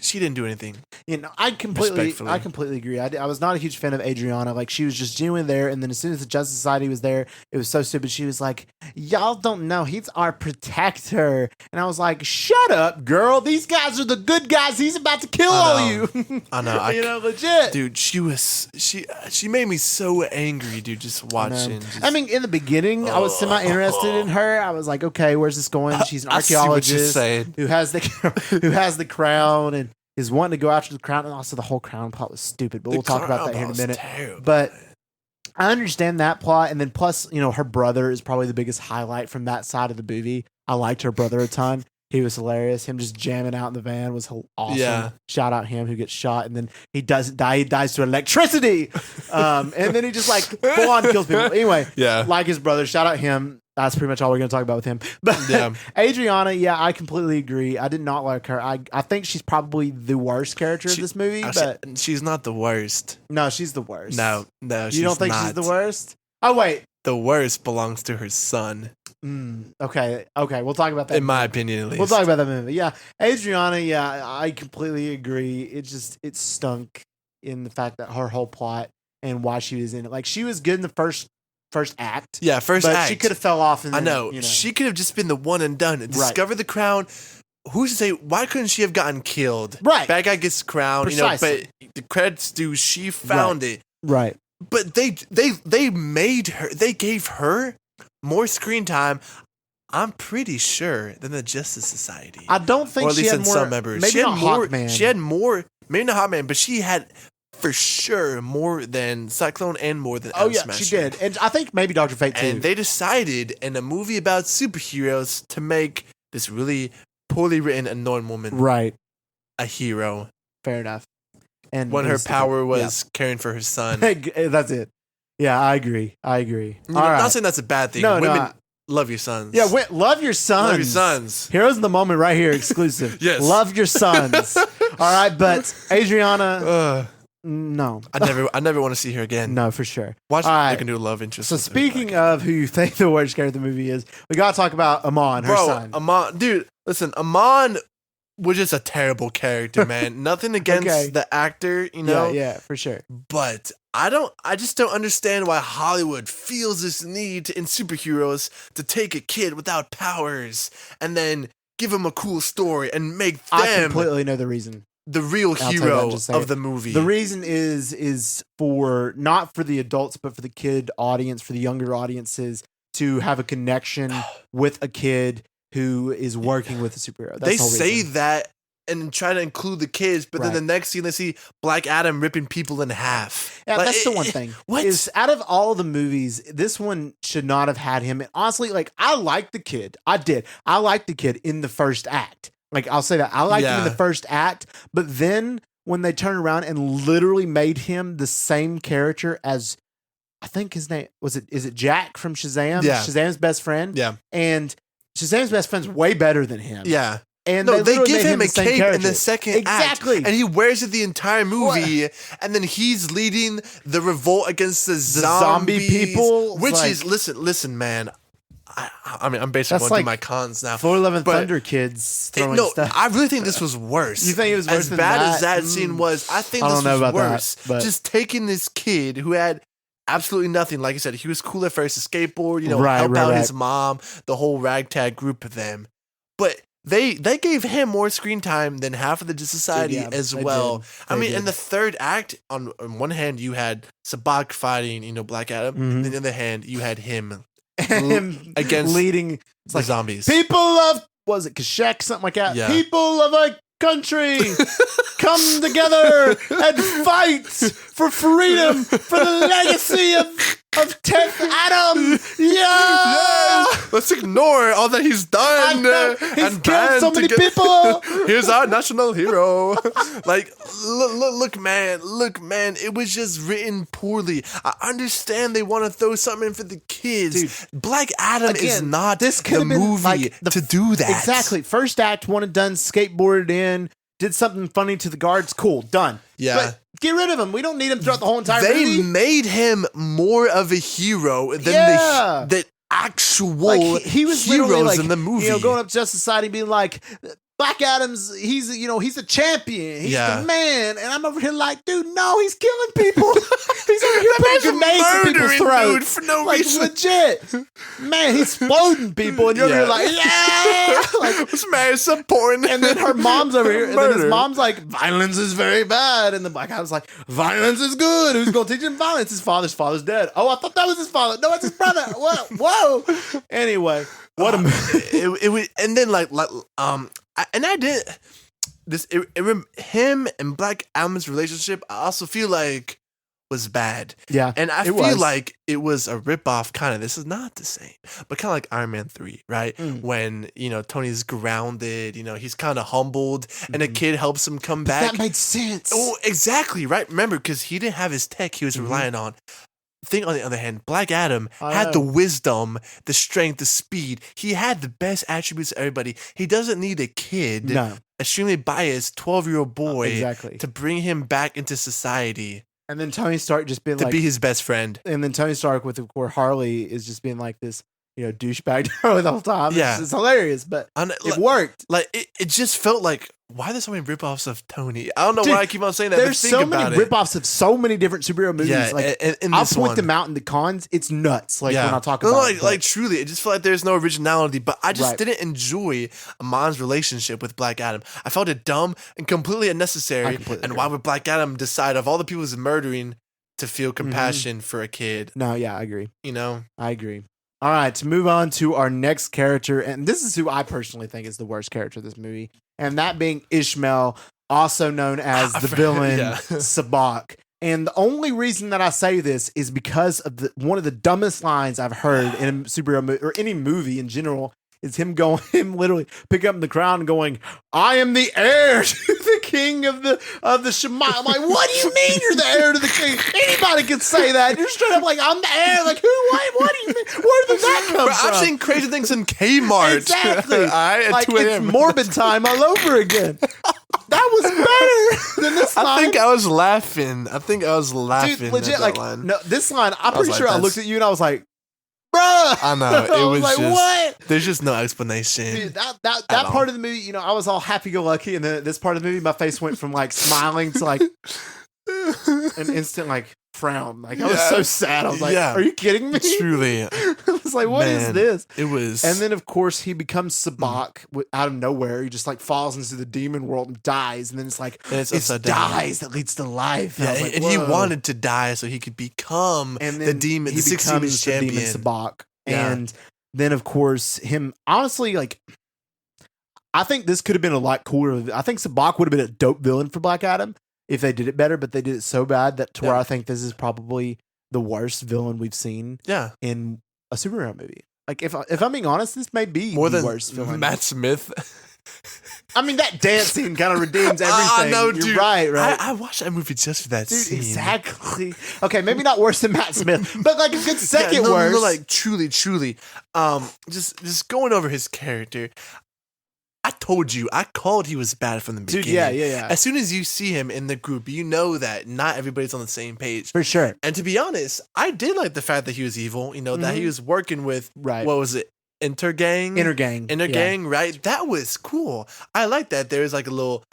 she didn't do anything. I I completely Respectfully. agree. I was not a huge fan of Adriana. Like she was just genuine there, and then as soon as the Justice Society was there, it was so stupid. She was like, "Y'all don't know, he's our protector," and I was like, "Shut up, girl! These guys are the good guys. He's about to kill all I you." I know. you know, legit. Dude, she made me so angry, dude. Just watching. I mean, in the beginning, I was semi interested in her. I was like, "Okay, where's this going?" She's an I see what you're archaeologist saying. who has the crown and is wanting to go after the crown, and also the whole crown plot was stupid. But we'll talk about that here in a minute. But I understand that plot, and then plus, her brother is probably the biggest highlight from that side of the movie. I liked her brother a ton. He was hilarious. Him just jamming out in the van was awesome. Yeah. Shout out him who gets shot, and then he doesn't die. He dies to electricity, and then he just like full on kills people. Anyway, Yeah. like his brother. Shout out him. That's pretty much all we're going to talk about with him. But Yeah. Adriana, yeah, I completely agree. I did not like her. I think she's probably the worst character of this movie. But She's not the worst. no, she's the worst. No, she's you don't think not. she's the worst? Oh wait. The worst belongs to her son, Okay. We'll talk about that. in my opinion, at least. We'll talk about that movie. Yeah, Adriana. Yeah, I completely agree. It stunk in the fact that her whole plot and why she was in it. Like she was good in the first act. Yeah, first but act. she could have fell off. And I then, know. She could have just been the one and done. Discover the crown. Who's to say? Why couldn't she have gotten killed? Right. Bad guy gets the crown. Precisely. But the credits do. She found it. Right. But they made her. They gave her more screen time. I'm pretty sure than the Justice Society. I don't think or at she least had in more. some members. Maybe She had not more. Hawkman. She had more. Maybe not Hawkman, but she had for sure more than Cyclone and more than Oh Adam yeah, Smasher. she did, and I think maybe Dr. Fate too. And they decided in a movie about superheroes to make this really poorly written, annoying woman right. a hero. Fair enough. And when it her was stupid. power was caring for her son. That's it. Yeah, I agree. You know, All I'm right. not saying that's a bad thing. No, Women no. love your sons. Yeah, love your sons. Love your sons. Heroes in the moment right here, exclusive. Yes. Love your sons. All right, but Adriana, Ugh. no. I never want to see her again. No, for sure. Watch All right. they can do a love interest. So with her. speaking of who you think the worst character of the movie is, we got to talk about Amon, her Bro, son. Amon, dude, listen, Amon was just a terrible character, man. Nothing against Okay. the actor, you know. Yeah, for sure. But I just don't understand why Hollywood feels this need in superheroes to take a kid without powers and then give him a cool story and make I them completely know the reason. the real tell you hero what, just say of it. the movie. The reason is for not for the adults, but for the kid audience, for the younger audiences to have a connection with a kid who is working with a superhero. That's They the whole say reason. that and try to include the kids, but then Right. the next scene they see Black Adam ripping people in half. Yeah, Like, that's the one thing. What? Is out of all the movies, this one should not have had him. And honestly, like I liked the kid. I did. I liked the kid in the first act. Like I'll say that. I liked him in Yeah. the first act, but then when they turned around and literally made him the same character as I think his name is it Jack from Shazam? Yeah. Shazam's best friend. Yeah. And Shazam's best friend's way better than him. Yeah. And No, they literally give made him a the same cape in character. the second Exactly. act. And he wears it the entire movie. And then he's leading the revolt against the zombie zombies, people. Which Like- is, listen, man. I mean, I'm basically That's going through like my cons now. Thor: Love and But- Thunder kids throwing No, stuff. I really think this was worse. You think it was worse as than bad that? as that scene was? I think I this don't know was about that, worse. but- Just taking this kid who had absolutely nothing. Like I said, he was cool at first, a skateboard, Right, help right, out right. his mom, the whole ragtag group of them. But they gave him more screen time than half of the society Yeah, as they well. did. I They mean, in did. the third act, on one hand you had Sabak fighting, Black Adam. Mhm. And on the other hand, you had him, Him against leading the like, zombies. people of was it Kashek, something like that. Yeah. People of a country come together and fight for freedom, for the legacy of 10th Adam. Yeah. Let's ignore all that he's done. He's and killed so band many together. people. Here's our national hero. Like, look, man. It was just written poorly. I understand they want to throw something in for the kids. Black Adam is Again, not this could the have been movie like to do that. Exactly. First act, one and done, skateboarded in, did something funny to the guards. Cool, done. Yeah. But get rid of him. We don't need him throughout the whole entire They movie. made him more of a hero than Yeah. the actual Like he was literally heroes like, in the movie. going up to Justice Society being like, Black Adam's, he's a champion. He's Yeah. the man. And I'm over here like, dude, no, he's killing people. He's over here putting grenades in people's murdering throats. dude for no like, reason. legit. Man, he's exploding people. And you're over here Yeah. like, yeah. Like, This man is supporting. and then her mom's over here. And then his Murder. mom's like, violence is very bad. And the Black Adam's like, violence is good. Who's going to teach him violence? His father's dead. Oh, I thought that was his father. No, it's his brother. Whoa. Anyway, what a it was, and then I did this. Him and Black Adam's relationship, I also feel like was bad, yeah. and I It feel was. like it was a ripoff. Kind of, this is not the same, but kind of like Iron Man 3, right? Mm. When Tony's grounded, he's kind of humbled, and a kid helps him come back. That made sense. Oh, exactly, right? Remember, because he didn't have his tech he was relying on. Thing on the other hand, Black Adam I had the know. wisdom, the strength, the speed. He had the best attributes of everybody. He doesn't need a kid, No, extremely biased 12-year-old boy, exactly. to bring him back into society And then Tony Stark just being to like, be his best friend. and then Tony Stark with where Harley is just being like this, douchebag the whole time. Yeah. It's hilarious, but And, it worked. it just felt like, why are there so many ripoffs of Tony? I don't know Dude, why I keep on saying that. But There's think so about many it. ripoffs of so many different superhero movies. Yeah, like in I'll this point one. them out in the cons. It's nuts. Like when I talk No, about like, it. like truly, it just felt like there's no originality. But I just Right. didn't enjoy Amon's relationship with Black Adam. I felt it dumb and completely I unnecessary. completely And agree. why would Black Adam decide of all the people he's murdering to feel compassion for a kid? No, yeah, I agree. I agree. All right, to move on to our next character, and this is who I personally think is the worst character of this movie, and that being Ishmael, also known as the villain Yeah. Sabak. And the only reason that I say this is because of one of the dumbest lines I've heard in a superhero movie or any movie in general is him literally picking up the crown and going, "I am the heir to the king of the Shemai." I'm like, what do you mean you're the heir to the king? Anybody can say that. You're straight up like, I'm the heir. Like, who? What do you mean? Where did that come Bro, from? I've seen crazy things in Kmart. Exactly. At Like 2 it's a.m. morbid time all over again. That was better than this line. I think I was laughing. Dude, legit, at that like, line. no, this line, I'm was pretty like, sure I that's- looked at you and I was like, bruh. I know. It I was like, just, what? There's just no explanation. Dude, that At part of the movie, you know, I was all happy-go-lucky, and then this part of the movie, my face went from like smiling to like an instant like frown. Like I was Yeah. so sad. I was like, Yeah. "Are you kidding me?" Truly. I was like, "What is Man. this?" It was. And then, of course, he becomes Sabak out of nowhere. He just like falls into the demon world and dies. And then it's like And it's it's upside down. dies that leads to life. And, yeah, I was like, and he "Whoa." wanted to die so he could become And then the demon, he the 6 becomes demons the demon champion. Sabak. Yeah. And then, of course, him honestly, like, I think this could have been a lot cooler. I think Sabak would have been a dope villain for Black Adam if they did it better, but they did it so bad that to where Yeah. I think this is probably the worst villain we've seen Yeah. in a superhero movie. Like, if I'm being honest, this may be More the than worst villain. Matt Smith. I mean, that dance scene kind of redeems everything. I know, You're dude. right? I watched that movie just for that Dude, scene. exactly. Okay, maybe not worse than Matt Smith, but like a good Yeah, second no, worse. No, like truly. Just going over his character. I told you, I called he was bad from the Dude, beginning. yeah. As soon as you see him in the group, you know that not everybody's on the same page. For sure. And to be honest, I did like the fact that he was evil. You know, that he was working with, Right. what was it? Intergang? Intergang. Intergang, right? That was cool. I like that. There was like a little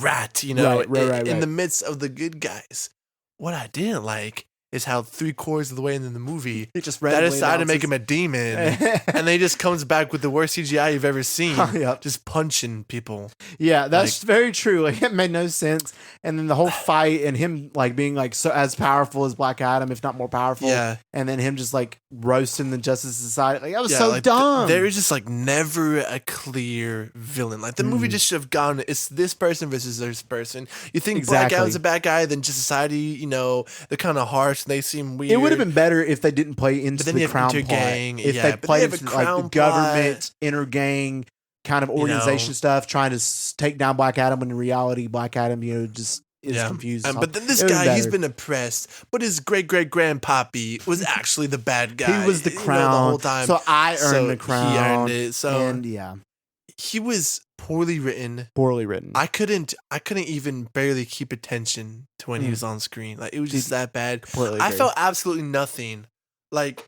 rat, you know, Right. in the midst of the good guys. What I didn't like is how 3/4 of the way into the movie, He just they randomly decided to make him announces- a demon, and then he just comes back with the worst CGI you've ever seen, Yep. just punching people. Yeah, that's very true. Like it made no sense. And then the whole fight and him like being like so as powerful as Black Adam, if not more powerful. Yeah. And then him just like roasting the Justice Society. Like that was Yeah, so like, dumb. there is just like never a clear villain. Like the movie just should have gone, it's this person versus this person. You think Black Exactly. Adam's a bad guy, then Justice Society, you know, they're kind of harsh and they seem weird. It would have been better if they didn't play into then the you have crown plot. intergang, If yeah, they but then played you have a into like the crown government intergang kind of organization know. stuff, trying to take down Black Adam, when in reality Black Adam, you know, just is confused. But then this It was guy, he's better. been oppressed, but his great grandpappy was actually the bad guy. He was the you know, crown the whole time. So I earned So the crown. He earned it. So and yeah, he was poorly written. poorly written. I couldn't even barely keep attention to when he was on screen. Like it was just that bad. completely I agree. felt absolutely nothing. Like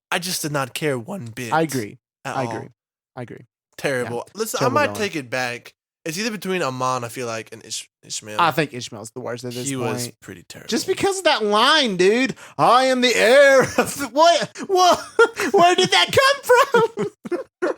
I just did not care one bit. I agree. at I all. agree. I agree. Terrible. Listen, I Terrible might villain. take it back. It's either between Amon, I feel like, and Ishmael. I think Ishmael's the worst at this he point. was pretty terrible. Just because of that line, dude. I am the heir of the, what? Where did that come from?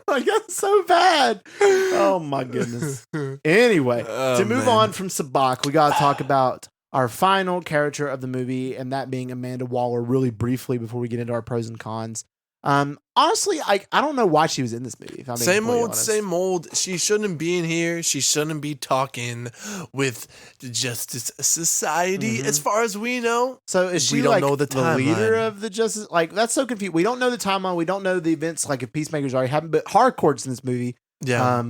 Like that's so bad. Oh my goodness. Anyway, Oh, to move man. on from Sabak, we got to talk about our final character of the movie, and that being Amanda Waller, really briefly before we get into our pros and cons. Honestly, I don't know why she was in this movie. If I'm being Same completely old, honest. same old. She shouldn't be in here. She shouldn't be talking with the Justice Society, Mhm. as far as we know. So is she We don't like know the leader timeline. of the Justice? Like that's so confused. We don't know the timeline. We don't know the events. Like if Peacemaker's already happened, but Harcourt's in this movie. Yeah.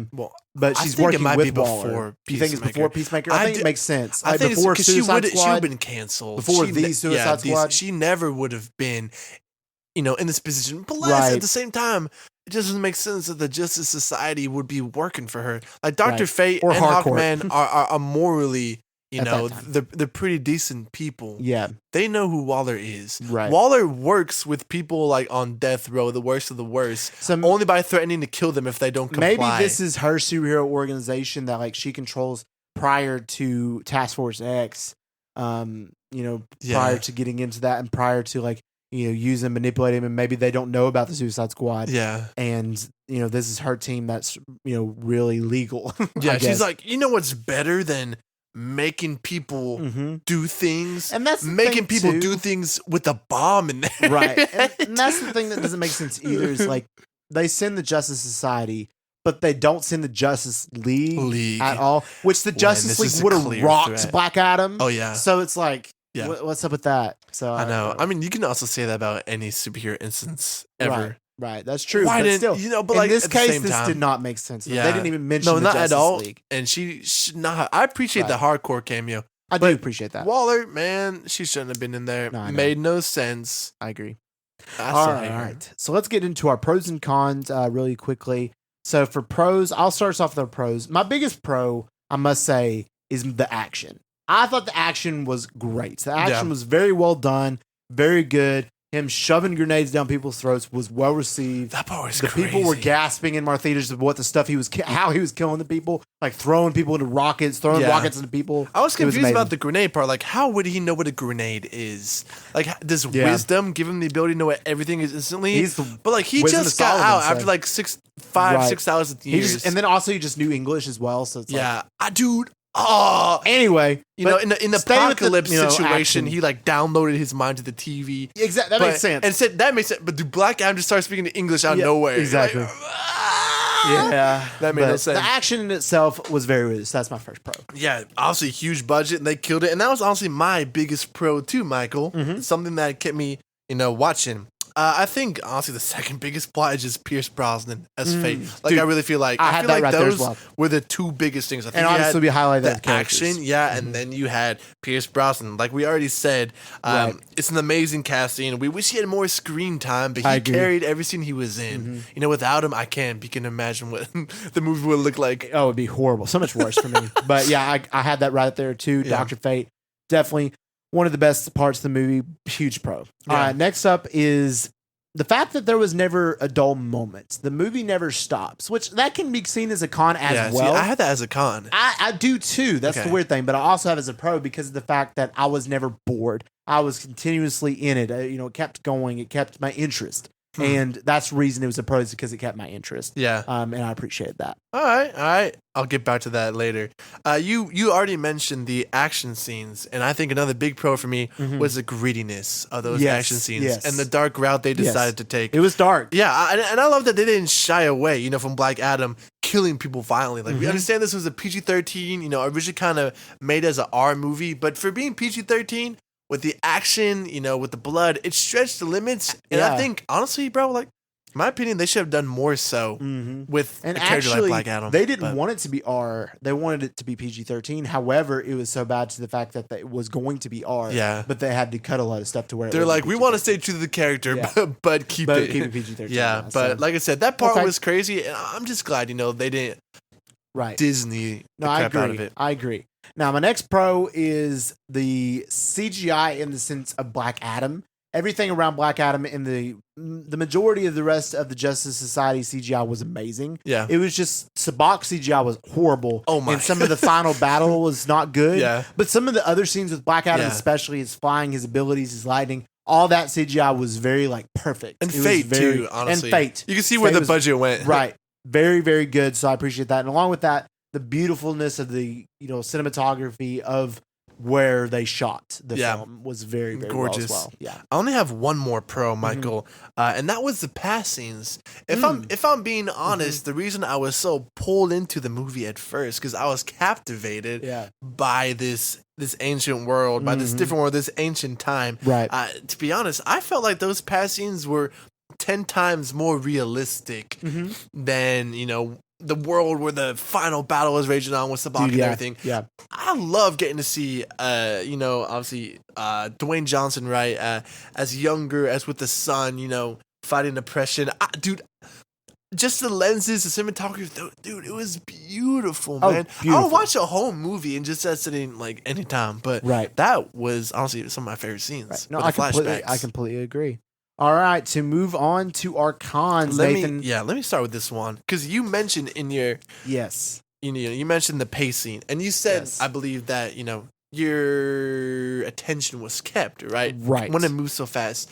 But I she's think it working might with be Waller. before Do you think it's before Peacemaker? I think it makes sense. I Like think before because she Suicide would have Squad. been canceled Before She the ne- Suicide Squad? She never would have been, in this position. Plus, Right. at the same time, it just doesn't make sense that the Justice Society would be working for her. Like Dr. Right. Fate Or and Harcourt. Hawkman are morally, At that time. they're pretty decent people. Yeah, They know who Waller is. Right. Waller works with people like on death row, the worst of the worst, so only by threatening to kill them if they don't comply. maybe this is her superhero organization that like she controls prior to Task Force X. Yeah. Prior to getting into that, and prior to like use and manipulate him, and maybe they don't know about the Suicide Squad. Yeah. And this is her team that's really legal. Yeah. I She's guess. like, you know what's better than making people Mhm. do things? And that's the making thing, people too. do things with a bomb in there. Right. And that's the thing that doesn't make sense either. Is like they send the Justice Society, but they don't send the Justice League, at all. Which the When Justice this is League a would have clear rocked threat. Black Adam. Oh, yeah. So it's like, Yeah. what's up with that? So I know. I mean, you can also say that about any superhero instance ever. Right. Right, that's true. Why but didn't still, you know? But in like this at the case, same this time, did not make sense. Yeah. They didn't even mention no, the not Justice at all. League. And she should not. I appreciate the hardcore cameo. I do appreciate that. Waller, man, she shouldn't have been in there. No, I know. Made no sense. I agree. I All still right, hate all her. right. So let's get into our pros and cons really quickly. So for pros, I'll start us off with our pros. My biggest pro, I must say, is the action. I thought the action was great. The action Yeah. was very well done, very good. Him shoving grenades down people's throats was well received. That part was The crazy. people were gasping in our theaters of what the stuff how he was killing the people, like throwing people into rockets, throwing Yeah. rockets into people. I was It was confused about amazing. the grenade part. Like, how would he know what a grenade is? Like, does Yeah. wisdom give him the ability to know what everything is instantly? He's the but like, he Wisdom just of got Solomon out said. after like Right. 6,000 he years. just, and then also he just knew English as well. So it's like, yeah, dude. Oh, anyway, you know, but in the stay with the, apocalypse you know, situation, action. he like downloaded his mind to the TV. Exactly, that makes sense. And said that makes sense. But dude, Black Adam just started speaking English out of Yeah, nowhere. exactly. Like, ah! Yeah, That made no but sense. The action in itself was very good. So that's my first pro. Yeah, obviously huge budget, and they killed it. And that was honestly my biggest pro too, Michael. Mm-hmm. Something that kept me, watching. I think honestly the second biggest plot is just Pierce Brosnan as Fate. Like Dude, I really feel like I had feel that like right there as those well. were the two biggest things. I think And you had obviously, we highlighted the the characters. action, and then you had Pierce Brosnan. Like we already said, Right. it's an amazing casting. We wish he had more screen time, but I he agree. carried every scene he was in. Without him, I can't. You can imagine what the movie would look like. Oh, it'd be horrible. So much worse for me. But yeah, I had that right there too. Yeah. Dr. Fate, definitely one of the best parts of the movie. Huge pro. Yeah. All right, next up is the fact that there was never a dull moment. The movie never stops, which that can be seen as a con as See, well. I had that as a con. I do too. That's Okay. the weird thing. But I also have as a pro because of the fact that I was never bored. I was continuously in it. It kept going. It kept my interest. And that's the reason it was a pro is because it kept my interest. Yeah. And I appreciate that. All right. I'll get back to that later. You already mentioned the action scenes, and I think another big pro for me was the grittiness of those Yes, action scenes yes. and the dark route they decided to take. It was dark. Yeah, and I love that they didn't shy away, from Black Adam killing people violently. Like we understand this was a PG-13, originally kind of made as an R movie, but for being PG-13 with the action, with the blood, it stretched the limits. And I Yeah. think honestly, bro, like in my opinion, they should have done more so with And a character actually, like Black Adam. they didn't But- want it to be R. They wanted it to be PG-13. However, it was so bad to the fact that it was going to be R. Yeah. But they had to cut a lot of stuff to where it They're was like, we want to PG-13. stay true to the character, Yeah. but keep But it. keep it PG-13. Yeah, yeah, but so- like I said, that part Okay. was crazy, and I'm just glad they didn't right. Disney No, the I crap out of agree. it. I agree. Now, my next pro is the CGI in the sense of Black Adam. Everything around Black Adam in the majority of the rest of the Justice Society CGI was amazing. Yeah. It was just Sabak CGI was horrible. Oh my. And some of the final battle was not good. Yeah. But some of the other scenes with Black Adam, Yeah. especially his flying, his abilities, his lightning, all that CGI was very perfect. And It was Fate very- too, honestly. And Fate. You can see where Fate the was- budget went. Right. Very, very good. So I appreciate that. And along with that, the beautifulness of the cinematography of where they shot the Yeah. film was very, very Gorgeous. well as well. Yeah. I only have one more pro, Mm-hmm. Michael, and that was the past scenes. If Mm. I'm being honest, Mm-hmm. the reason I was so pulled into the movie at first because I was captivated Yeah. by this ancient world, by this different world, this ancient time. Mm-hmm. Right. To be honest, I felt like those past scenes were 10 times more realistic Mm-hmm. than the world where the final battle was raging on with Sabak and yeah. everything. Yeah. I love getting to see, obviously, Dwayne Johnson, right, as younger, as with the son, fighting oppression. Dude, just the lenses, the cinematography, dude, it was beautiful, Oh, man. beautiful. I'll watch a whole movie and just that sitting like anytime, but Right. that was honestly some of my favorite scenes. Right. No, with the I completely agree. All right. To move on to our cons, Nathan. Let me start with this one because you mentioned in your Yes. you mentioned the pacing, and you said, Yes. I believe that your attention was kept, right? Right. When it moves so fast.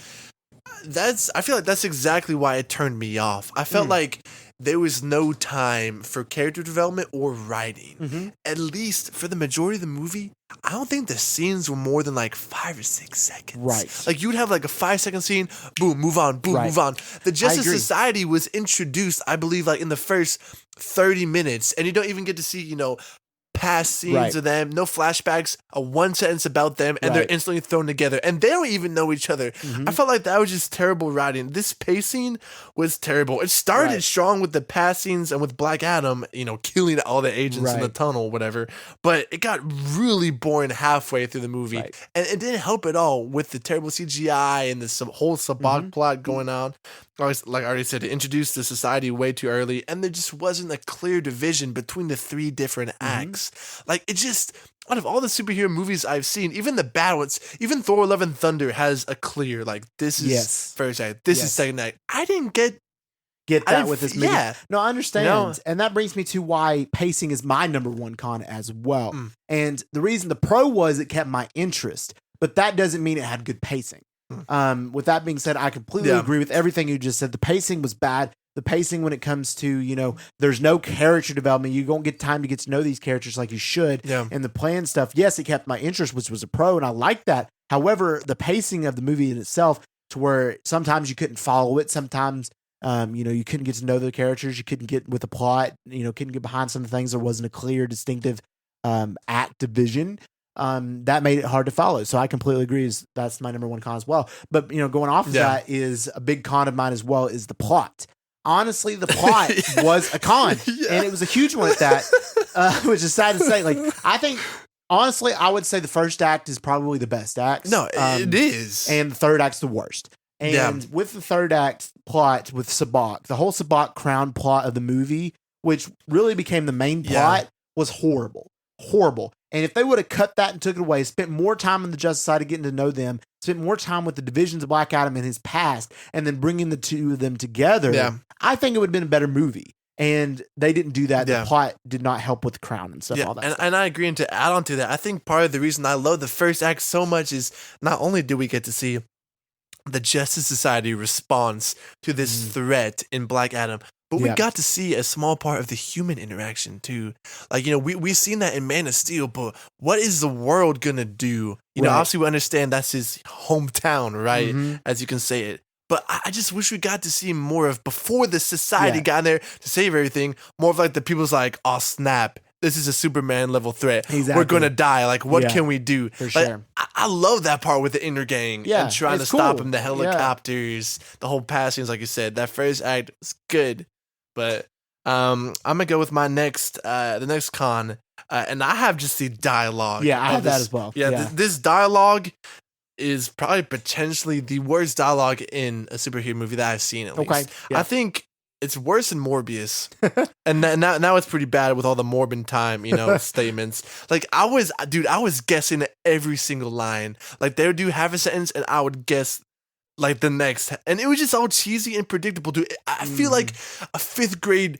I feel like that's exactly why it turned me off. I felt like there was no time for character development or writing. Mm-hmm. At least for the majority of the movie, I don't think the scenes were more than like 5 or 6 seconds. Right. Like you'd have like a 5-second scene, boom, move on, boom, Right. move on. The Justice agree. Society was introduced, I believe, like in the first 30 minutes, and you don't even get to see, past scenes Right. of them, no flashbacks, a one sentence about them, and they're Right. instantly thrown together. And they don't even know each other. Mhm. I felt like that was just terrible writing. This pacing was terrible. It started Right. strong with the past scenes and with Black Adam, killing all the agents in the Right. tunnel, whatever. But it got really boring halfway through the movie. Right. And it didn't help at all with the terrible CGI and the whole Sabak Mhm. plot going on. Like I already said, it introduced the society way too early, and there just wasn't a clear division between the three different acts. Like, it just, out of all the superhero movies I've seen, even the bad ones, even Thor Love and Thunder has a clear, like, this is Yes. first act, this is Yes. second act. I didn't get Get I that didn't with this f- movie. yeah. No, I understand. No. And that brings me to why pacing is my number one con as well. Mm. And the reason the pro was it kept my interest, but that doesn't mean it had good pacing. With that being said, I completely Yeah. agree with everything you just said. The pacing was bad. The pacing when it comes to, there's no character development. You don't get time to get to know these characters like you should. Yeah. And the plan stuff, yes, it kept my interest, which was a pro, and I like that. However, the pacing of the movie in itself, to where sometimes you couldn't follow it, sometimes you couldn't get to know the characters, you couldn't get with the plot, couldn't get behind some of the things. There wasn't a clear, distinctive act division. That made it hard to follow. So I completely agree. That's my number one con as well. But going off of Yeah. that is a big con of mine as well is the plot. Honestly, the plot was a con, Yeah. and it was a huge one at that, which is sad to say. Like, I think, honestly, I would say the first act is probably the best act. No, it is. And the third act's the worst. And Yeah. with the third act plot with Sabak, the whole Sabak crown plot of the movie, which really became the main Yeah. plot, was horrible. Horrible. And if they would have cut that and took it away, spent more time on the Justice Society getting to know them, spent more time with the divisions of Black Adam and his past, and then bringing the two of them together, Yeah. I think it would have been a better movie. And they didn't do that. Yeah. The plot did not help with the crown and stuff. Yeah, All that and, stuff. and I agree. And to add on to that, I think part of the reason I love the first act so much is not only do we get to see the Justice Society response to this threat in Black Adam, but we Yeah. got to see a small part of the human interaction too. Like, we've seen that in Man of Steel, but what is the world gonna do? Right. Obviously we understand that's his hometown, right? Mhm. As you can say it. But I just wish we got to see more of, before the society Yeah. got in there to save everything, more of like the people's like, oh snap, this is a Superman level threat. We're Exactly. gonna die. Like, what Yeah. can we do? For Like, sure. I love that part with the inner gang Yeah, and trying to it's stop cool. him, the Yeah. helicopters, the whole passings, like you said. That first act was good. But I'm gonna go with my the next con, and I have just the dialogue. Yeah, I of have that this- as well. Yeah, Yeah. this dialogue is probably potentially the worst dialogue in a superhero movie that I've seen. At Okay, least yeah. I think it's worse than Morbius, and now it's pretty bad with all the Morbin time, statements. Like, I was guessing every single line. Like, they would do half a sentence, and I would guess like the next, and it was just all cheesy and predictable, dude. I feel like a 5th grade,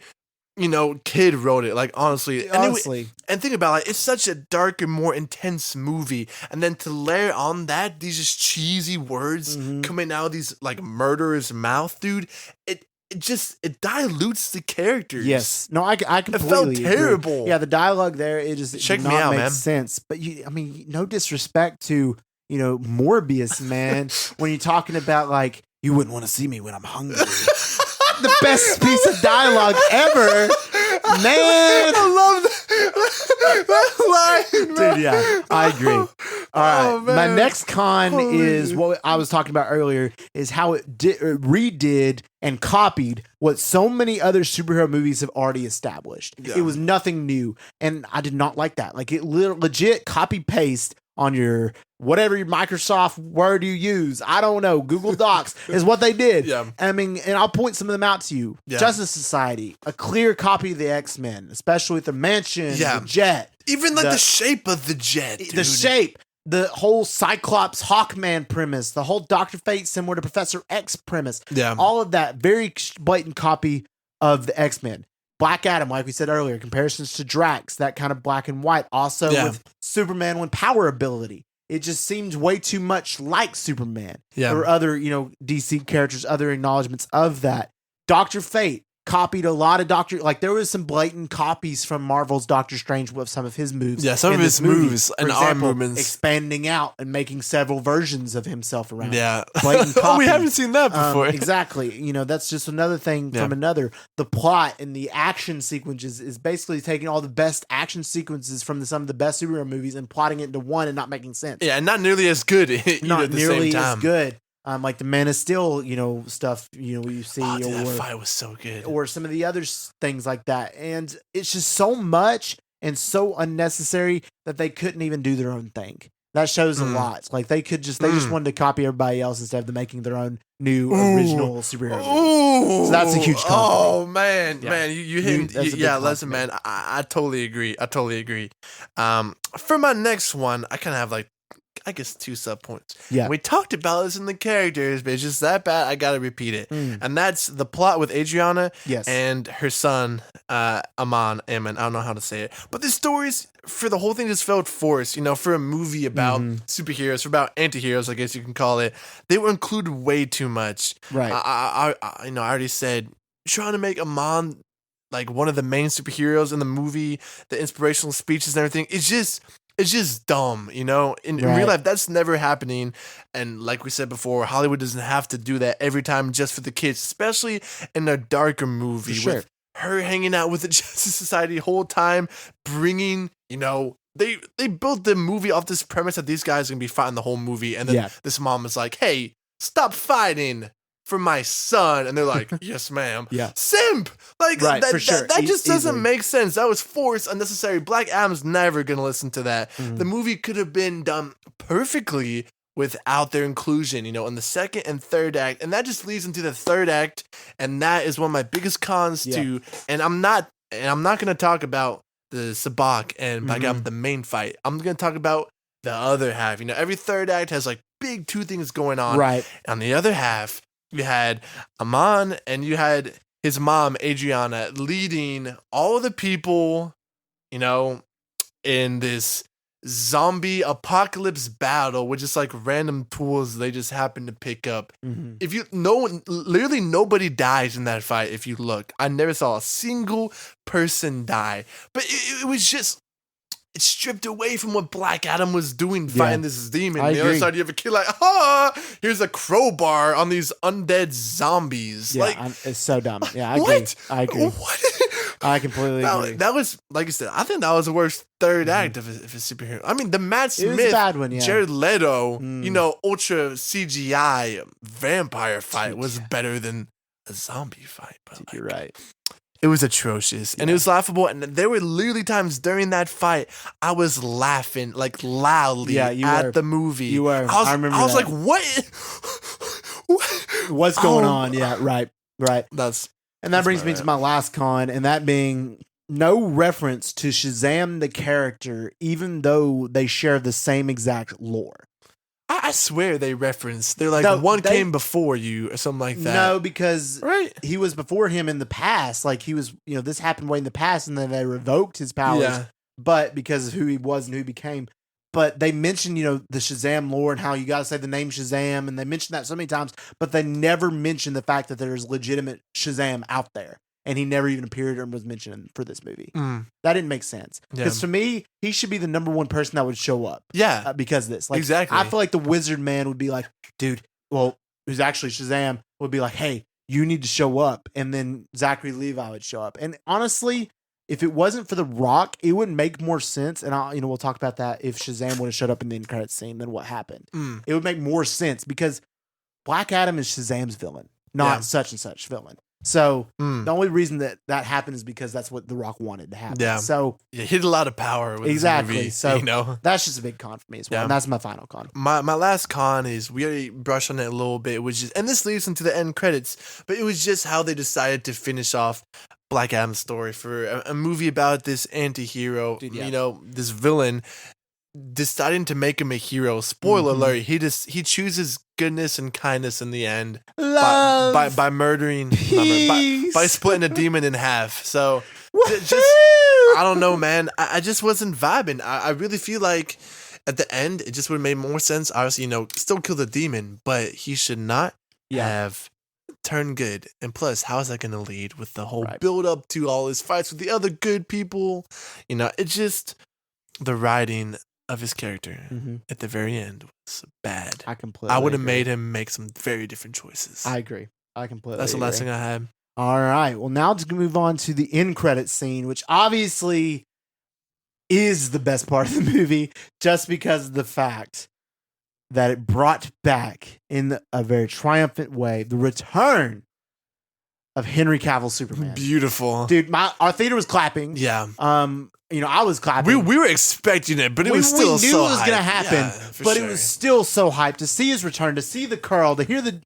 kid wrote it. Like, honestly, Honestly. and think about it, it's such a dark and more intense movie, and then to layer on that these just cheesy words Mhm. coming out of these like murderer's mouth, dude. It dilutes the characters. Yes. No, I completely felt agree. terrible. Yeah, the dialogue there, it just Check did me not out, make man. sense. But no disrespect to, Morbius, man, when you're talking about like, you wouldn't want to see me when I'm hungry. The best piece of dialogue ever. Man. I love that line, bro. Dude, yeah, I agree. All right, Oh, my man. next con Holy. is what I was talking about earlier, is how it redid and copied what so many other superhero movies have already established. Yeah. It was nothing new, and I did not like that. Like, it legit copy paste on your whatever your Microsoft Word you use. I don't know. Google Docs is what they did. Yeah. I mean, and I'll point some of them out to you. Yeah. Justice Society, a clear copy of the X-Men, especially with the mansion, Yeah. the jet. Even like The- the shape of the jet, dude. The shape, the whole Cyclops Hawkman premise, the whole Dr. Fate similar to Professor X premise, Yeah. all of that very blatant copy of the X-Men. Black Adam, like we said earlier, comparisons to Drax, that kind of black and white. Also Yeah. with Superman with power ability. It just seemed way too much like Superman Yeah. or other, DC characters, other acknowledgments of that. Dr. Fate, copied a lot of there was some blatant copies from Marvel's Doctor Strange with some of his moves. Yeah, some in of his this movie. moves For and arm example, movements. expanding out and making several versions of himself around. Yeah. Blatant Oh, copy. we haven't seen that before. Exactly. You know, that's just another thing Yeah. from another. The plot and the action sequences is basically taking all the best action sequences from some of the best superhero movies and plotting it into one and not making sense. Yeah, and not nearly as good either Not at the nearly same as time. good. Like the Man of Steel, stuff, you see, Oh, dude, that or fight was so good. or some of the other things like that. And it's just so much and so unnecessary that they couldn't even do their own thing. That shows a lot. Like they just wanted to copy everybody else instead of making their own new original superhero movie. Ooh. So that's a huge con. Oh man, Yeah. man, you hit. That's a big Yeah, con listen, for me. man, I totally agree. I totally agree. For my next one, I kind of have like, I guess 2 sub points. Yeah. We talked about this in the characters, but it's just that bad. I gotta repeat it, Mm. and that's the plot with Adriana Yes. and her son, Ammon. I don't know how to say it, but the stories for the whole thing just felt forced. For a movie about superheroes, for about anti-heroes, I guess you can call it, they were included way too much. Right. I already said trying to make Ammon like one of the main superheroes in the movie, the inspirational speeches and everything. It's just dumb, In Right. real life, that's never happening. And like we said before, Hollywood doesn't have to do that every time just for the kids, especially in a darker movie For sure. with her hanging out with the Justice Society the whole time, bringing, they built the movie off this premise that these guys are going to be fighting the whole movie. And then Yeah. this mom is like, hey, stop fighting for my son. And they're like, yes, ma'am. Yeah. Simp! Like, Right, that, for sure. that just doesn't Easily. make sense. That was forced, unnecessary. Black Adam's never going to listen to that. Mhm. The movie could have been done perfectly without their inclusion, in the second and third act. And that just leads into the third act. And that is one of my biggest cons Yeah. too. And I'm not going to talk about the Sabak and Black Adam, the main fight. I'm going to talk about the other half. Every third act has like big 2 things going on. Right. On the other half, you had Ammon and you had his mom, Adriana, leading all the people, in this zombie apocalypse battle with just like random tools they just happen to pick up. Mhm. If literally nobody dies in that fight. If you look, I never saw a single person die, but it was just, it's stripped away from what Black Adam was doing fighting this demon. I On the other agree. side, you have a kid like, here's a crowbar on these undead zombies. Yeah, like, it's so dumb. Yeah, I agree. what? I agree. What? I completely agree. That was, like I said, I think that was the worst third act of a superhero. I mean, the Matt It was a Smith, bad one, yeah. Jared Leto, Mm. ultra CGI vampire fight was better than a zombie fight. But You're right. it was atrocious and it Yeah. was laughable. And there were literally times during that fight I was laughing like loudly Yeah, you at were. the movie. You were. I remember was that. like, what? What's going Oh. on? Yeah, right. That's And that That's brings about me right. to my last con, and that being no reference to Shazam the character, even though they share the same exact lore. I swear they referenced. They're like, No, one they- came before you or something like that. No, because Right? he was before him in the past. Like he was, this happened way in the past, and then they revoked his powers. Yeah. But because of who he was and who he became. But they mentioned, the Shazam lore and how you got to say the name Shazam, and they mentioned that so many times, but they never mentioned the fact that there's legitimate Shazam out there, and he never even appeared or was mentioned for this movie. Mm. That didn't make sense Yeah. because to me, he should be the number one person that would show up Yeah. because of this. Like, Exactly. I feel like the Wizard Man would be like, dude, well, who's actually Shazam would be like, hey, you need to show up, and then Zachary Levi would show up. And honestly, if it wasn't for The Rock, it would make more sense. And we'll talk about that if Shazam would have showed up in the end credits scene than what happened. Mm. It would make more sense because Black Adam is Shazam's villain, not Yeah. such and such villain. So Mm. the only reason that happened is because that's what The Rock wanted to happen. Yeah. So Yeah, he had a lot of power with Exactly, this movie. so- that's just a big con for me as well. Yeah. And that's my final con. My last con is, we already brushed on it a little bit, which is, and this leads into the end credits, but it was just how they decided to finish off Black Adam's story for a movie about this anti-hero, Dude, yeah. this villain deciding to make him a hero. Spoiler Mhm. alert, he chooses goodness and kindness in the end Love. by murdering, Peace. by splitting a demon in half. So just Woohoo! I don't know, man. I just wasn't vibing. I really feel like at the end, it just would have made more sense. Obviously, still kill the demon, but he should not Yeah. have turn good. And plus, how is that going to lead with the whole Right. build up to all his fights with the other good people? You know, it's just the writing of his character Mhm. at the very end was bad. I completely. I would have agree. made him make some very different choices. I agree. I completely. That's the last agree. thing I had. All right. Well, now to move on to the end credit scene, which obviously is the best part of the movie, just because of the fact that it brought back in a very triumphant way the return of Henry Cavill Superman. Beautiful. Dude, our theater was clapping. Yeah. I was clapping. We were expecting it, but it was still we knew so it was gonna hyped. happen, Yeah, for but sure. it was still so hyped to see his return, to see the curl, to hear the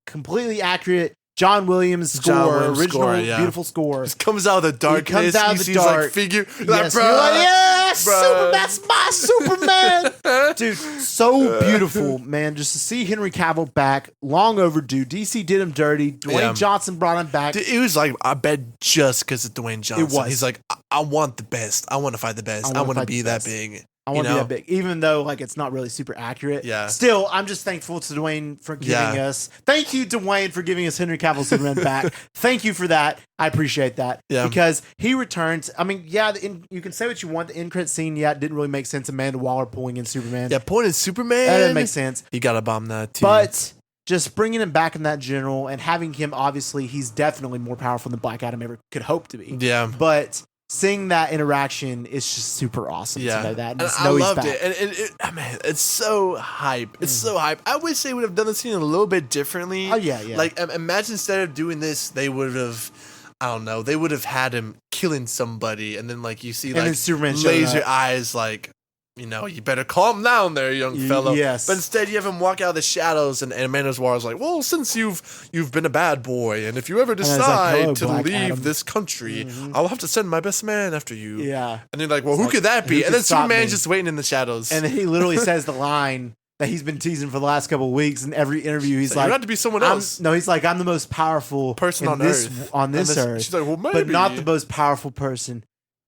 completely accurate John Williams score, John Williams original score, yeah. beautiful score. Just comes out of the darkness. comes out of he the sees dark. like figure. Yes, Like, you're like, yes, bruh. Super, that's my Superman. Dude, so beautiful, man. Just to see Henry Cavill back, long overdue. DC did him dirty. Dwayne Yeah. Johnson brought him back. Dude, it was like, I bet just because of Dwayne Johnson. was. He's like, I want the best. I want to fight the best. I I wanna want to fight be the that best. big. I want to you be know? that big, even though like it's not really super accurate. Yeah. Still, I'm just thankful to Dwayne for giving us. Thank you, Dwayne, for giving us Henry Cavill Superman back. Thank you for that. I appreciate that. Yeah. Because he returns. I mean, yeah, you can say what you want. The end credit scene, yeah, it didn't really make sense. Amanda Waller pulling in Superman. Yeah, point in Superman. That didn't make sense. You got to bomb that too. But just bringing him back in that general and having him, obviously, he's definitely more powerful than Black Adam ever could hope to be. yeah. But seeing that interaction is just super awesome Yeah, to know that. And and just I know he's loved back. it, and man, it's so hype. It's so hype. I wish they would have done the scene a little bit differently. Oh, yeah, yeah. Like, imagine instead of doing this, they would have, I don't know, they would have had him killing somebody, and then like you see And then like Superman showing laser up. eyes, like, you know, you better calm down there, young fellow. yes. But instead, you have him walk out of the shadows, and Amanda Waller's like, well, since you've been a bad boy, and if you ever it's like, decide "Hello, to Black leave Adam." this country, Mhm. I'll have to send my best man after you. Yeah. And you're like, well, who like, could that who be? could And then stop Superman's me? just waiting in the shadows. And then he literally says the line that he's been teasing for the last couple of weeks in every interview. He's you like, have to be someone I'm, else. no, he's like, I'm the most powerful Person in on this, Earth. on this And earth, She's like, well, maybe. but not the most powerful person,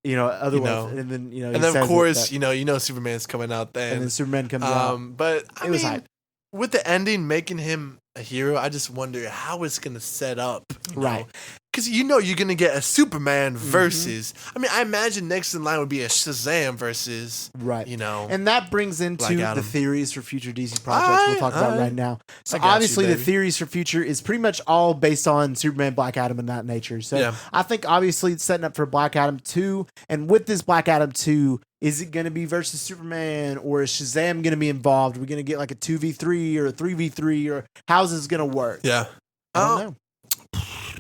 otherwise. know. And then, he And then says of it, course, that- you know, Superman's coming out and then then. Superman comes out. But I It was mean, hype. with the ending making him a hero, I just wonder how it's gonna set up. Right. Because you're gonna get a Superman versus. I mean, I imagine next in line would be a Shazam versus. Right. And And that brings into Black the Adam. theories for future DC projects we'll talk about Alright. right now. So I got you, obviously the baby. theories for future is pretty much all based on Superman, Black Adam, and that nature. So Yeah. I think obviously it's setting up for Black Adam 2. And with this Black Adam 2, is it going to be versus Superman, or is Shazam going to be involved? Are we going to get like a 2v3 or a 3v3, or how's this going to work? yeah. I don't know.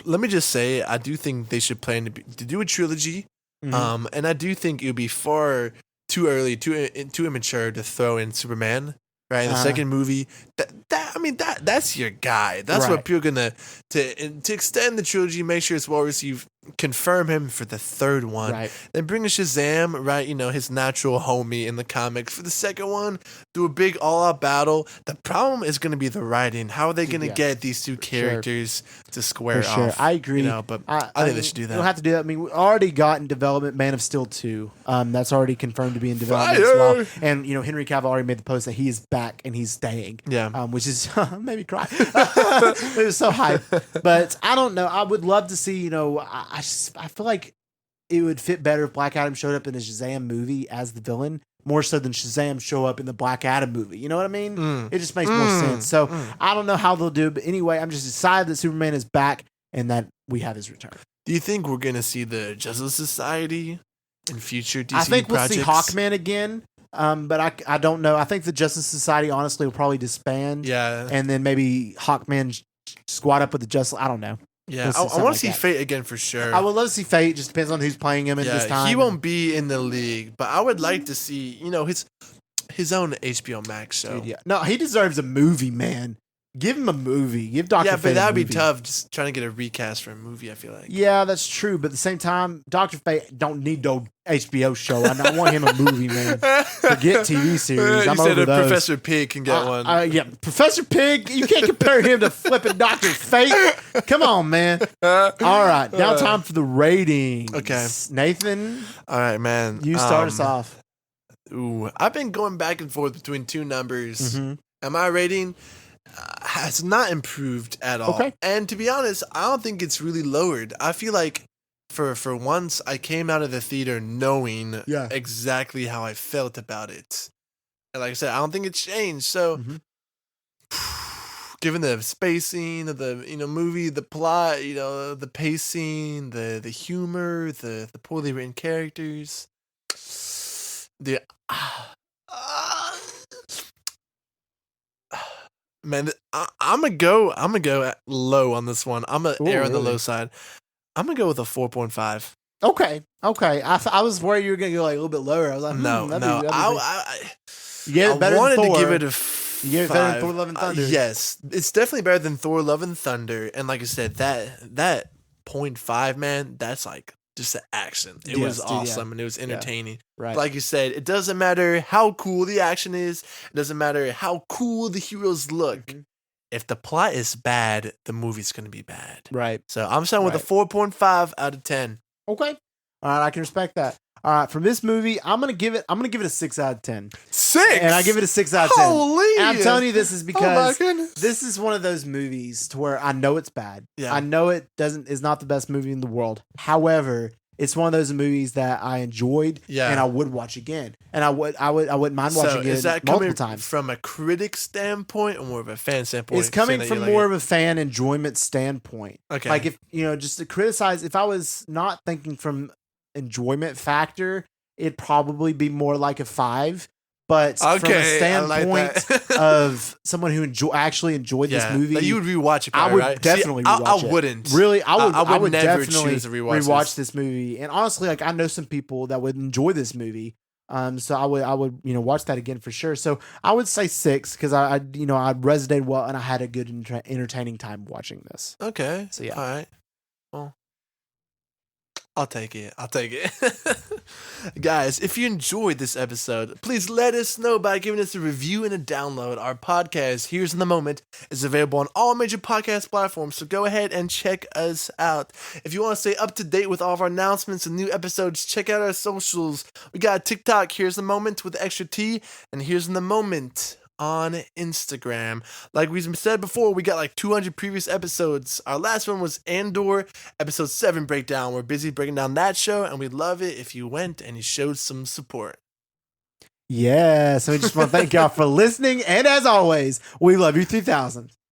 Let me just say, I do think they should plan to do a trilogy. Mhm. And I do think it would be far too early, too immature to throw in Superman. Right, in the Uh-huh. second movie, that's your guy. That's Right. what people are gonna to extend the trilogy, make sure it's well received. Confirm him for the third one. Right. Then bring a Shazam, right? His natural homie in the comics for the second one. Do a big all-out battle. The problem is going to be the writing. How are they going to Yeah. get these two characters to square For sure. off? I agree. But I think they should do that. You'll have to do that. I mean, we already got in development Man of Steel 2. That's already confirmed to be in development as well. Fire! And, Henry Cavill already made the post that he is back and he's staying. Yeah. Which is made me cry. It was so hype. But I don't know. I would love to see, I feel like it would fit better if Black Adam showed up in a Shazam movie as the villain, more so than Shazam show up in the Black Adam movie. You know what I mean? Mm. It just makes more sense. So I don't know how they'll do it, but anyway, I'm just excited that Superman is back and that we have his return. Do you think we're going to see the Justice Society in future DC I think projects? we'll see Hawkman again, but I don't know. I think the Justice Society honestly will probably disband. Yeah. And then maybe Hawkman squad up with the Justice. I don't know. Yeah. we'll see I something want like to see that. Fate again for sure. I would love to see Fate. Just depends on who's playing him at this time. He won't be in the league, but I would like to see, his own HBO Max show. Dude, yeah. No, he deserves a movie, man. Give him a movie. Give Dr. Yeah, Fate but a that would be movie. tough just trying to get a recast for a movie, I feel like. Yeah, that's true. But at the same time, Dr. Fate don't need no HBO show. I want him a movie, man. Forget TV series. You I'm said over a those. Professor Pig can get one. Yeah, Professor Pig. You can't compare him to flipping Dr. Fate. Come on, man. All right, now time for the ratings. Okay. Nathan, All right, man. you start us off. Ooh, I've been going back and forth between two numbers. Mhm. And my rating, has not improved at all. Okay. And to be honest, I don't think it's really lowered. I feel like for once I came out of the theater knowing Yeah. exactly how I felt about it. And like I said, I don't think it's changed. So Mhm. given the spacing of the movie, the plot, the pacing, the humor, the poorly written characters, the man, I'm gonna go low on this one. I'm gonna Ooh, err on the really? low side. I'm gonna go with a 4.5. Okay. I was worried you were gonna go like a little bit lower. I was like, No, that'd no. be pretty- I You gave it better than wanted Thor. to give it a You gave it better than 5. Thor: Love and Thunder. Yes, it's definitely better than Thor: Love and Thunder. And like I said, that 0.5, man, that's like just the action. It was Yes, dude, yeah. awesome and it was entertaining. Right. Like you said, it doesn't matter how cool the action is. It doesn't matter how cool the heroes look. Mhm. If the plot is bad, the movie's gonna be bad. Right. So I'm starting with a Right. 4.5 out of 10. Okay. All right, I can respect that. All right, from this movie, I'm gonna give it a 6 out of 10. 6, And I give it a 6 out of 10. Holy! And I'm telling you this is oh my because goodness. this is one of those movies to where I know it's bad. Yeah. I know it is not the best movie in the world. However, it's one of those movies that I enjoyed Yeah. and I would watch again. And I wouldn't mind So watching is it that multiple coming times. from a critic standpoint or more of a fan standpoint? It's coming saying that from you more like of a fan enjoyment standpoint. it? Okay. Like if just to criticize, if I was not thinking from enjoyment factor, it'd probably be more like a 5. But from a Okay, I like standpoint that. of someone who actually enjoyed yeah, this movie, like you would rewatch it. I Probably, would right? definitely See, I rewatch it. wouldn't. really, I would never definitely choose to rewatch rewatch this movie. And honestly, like I know some people that would enjoy this movie. So I would watch that again for sure. So I would say 6 because I resonated well and I had a good entertaining time watching this. Okay. So, yeah. All right. Well, I'll take it. Guys, if you enjoyed this episode, please let us know by giving us a review and a download. Our podcast, Here's in the Moment, is available on all major podcast platforms, so go ahead and check us out. If you want to stay up to date with all of our announcements and new episodes, check out our socials. We got TikTok, Here's the Moment with extra T, and Here's in the Moment on Instagram. Like we said before, we got like 200 previous episodes. Our last one was Andor, episode 7 breakdown. We're busy breaking down that show, and we'd love it if you went and you showed some support. Yeah. So we just want to thank y'all for listening. And as always, we love you 3000.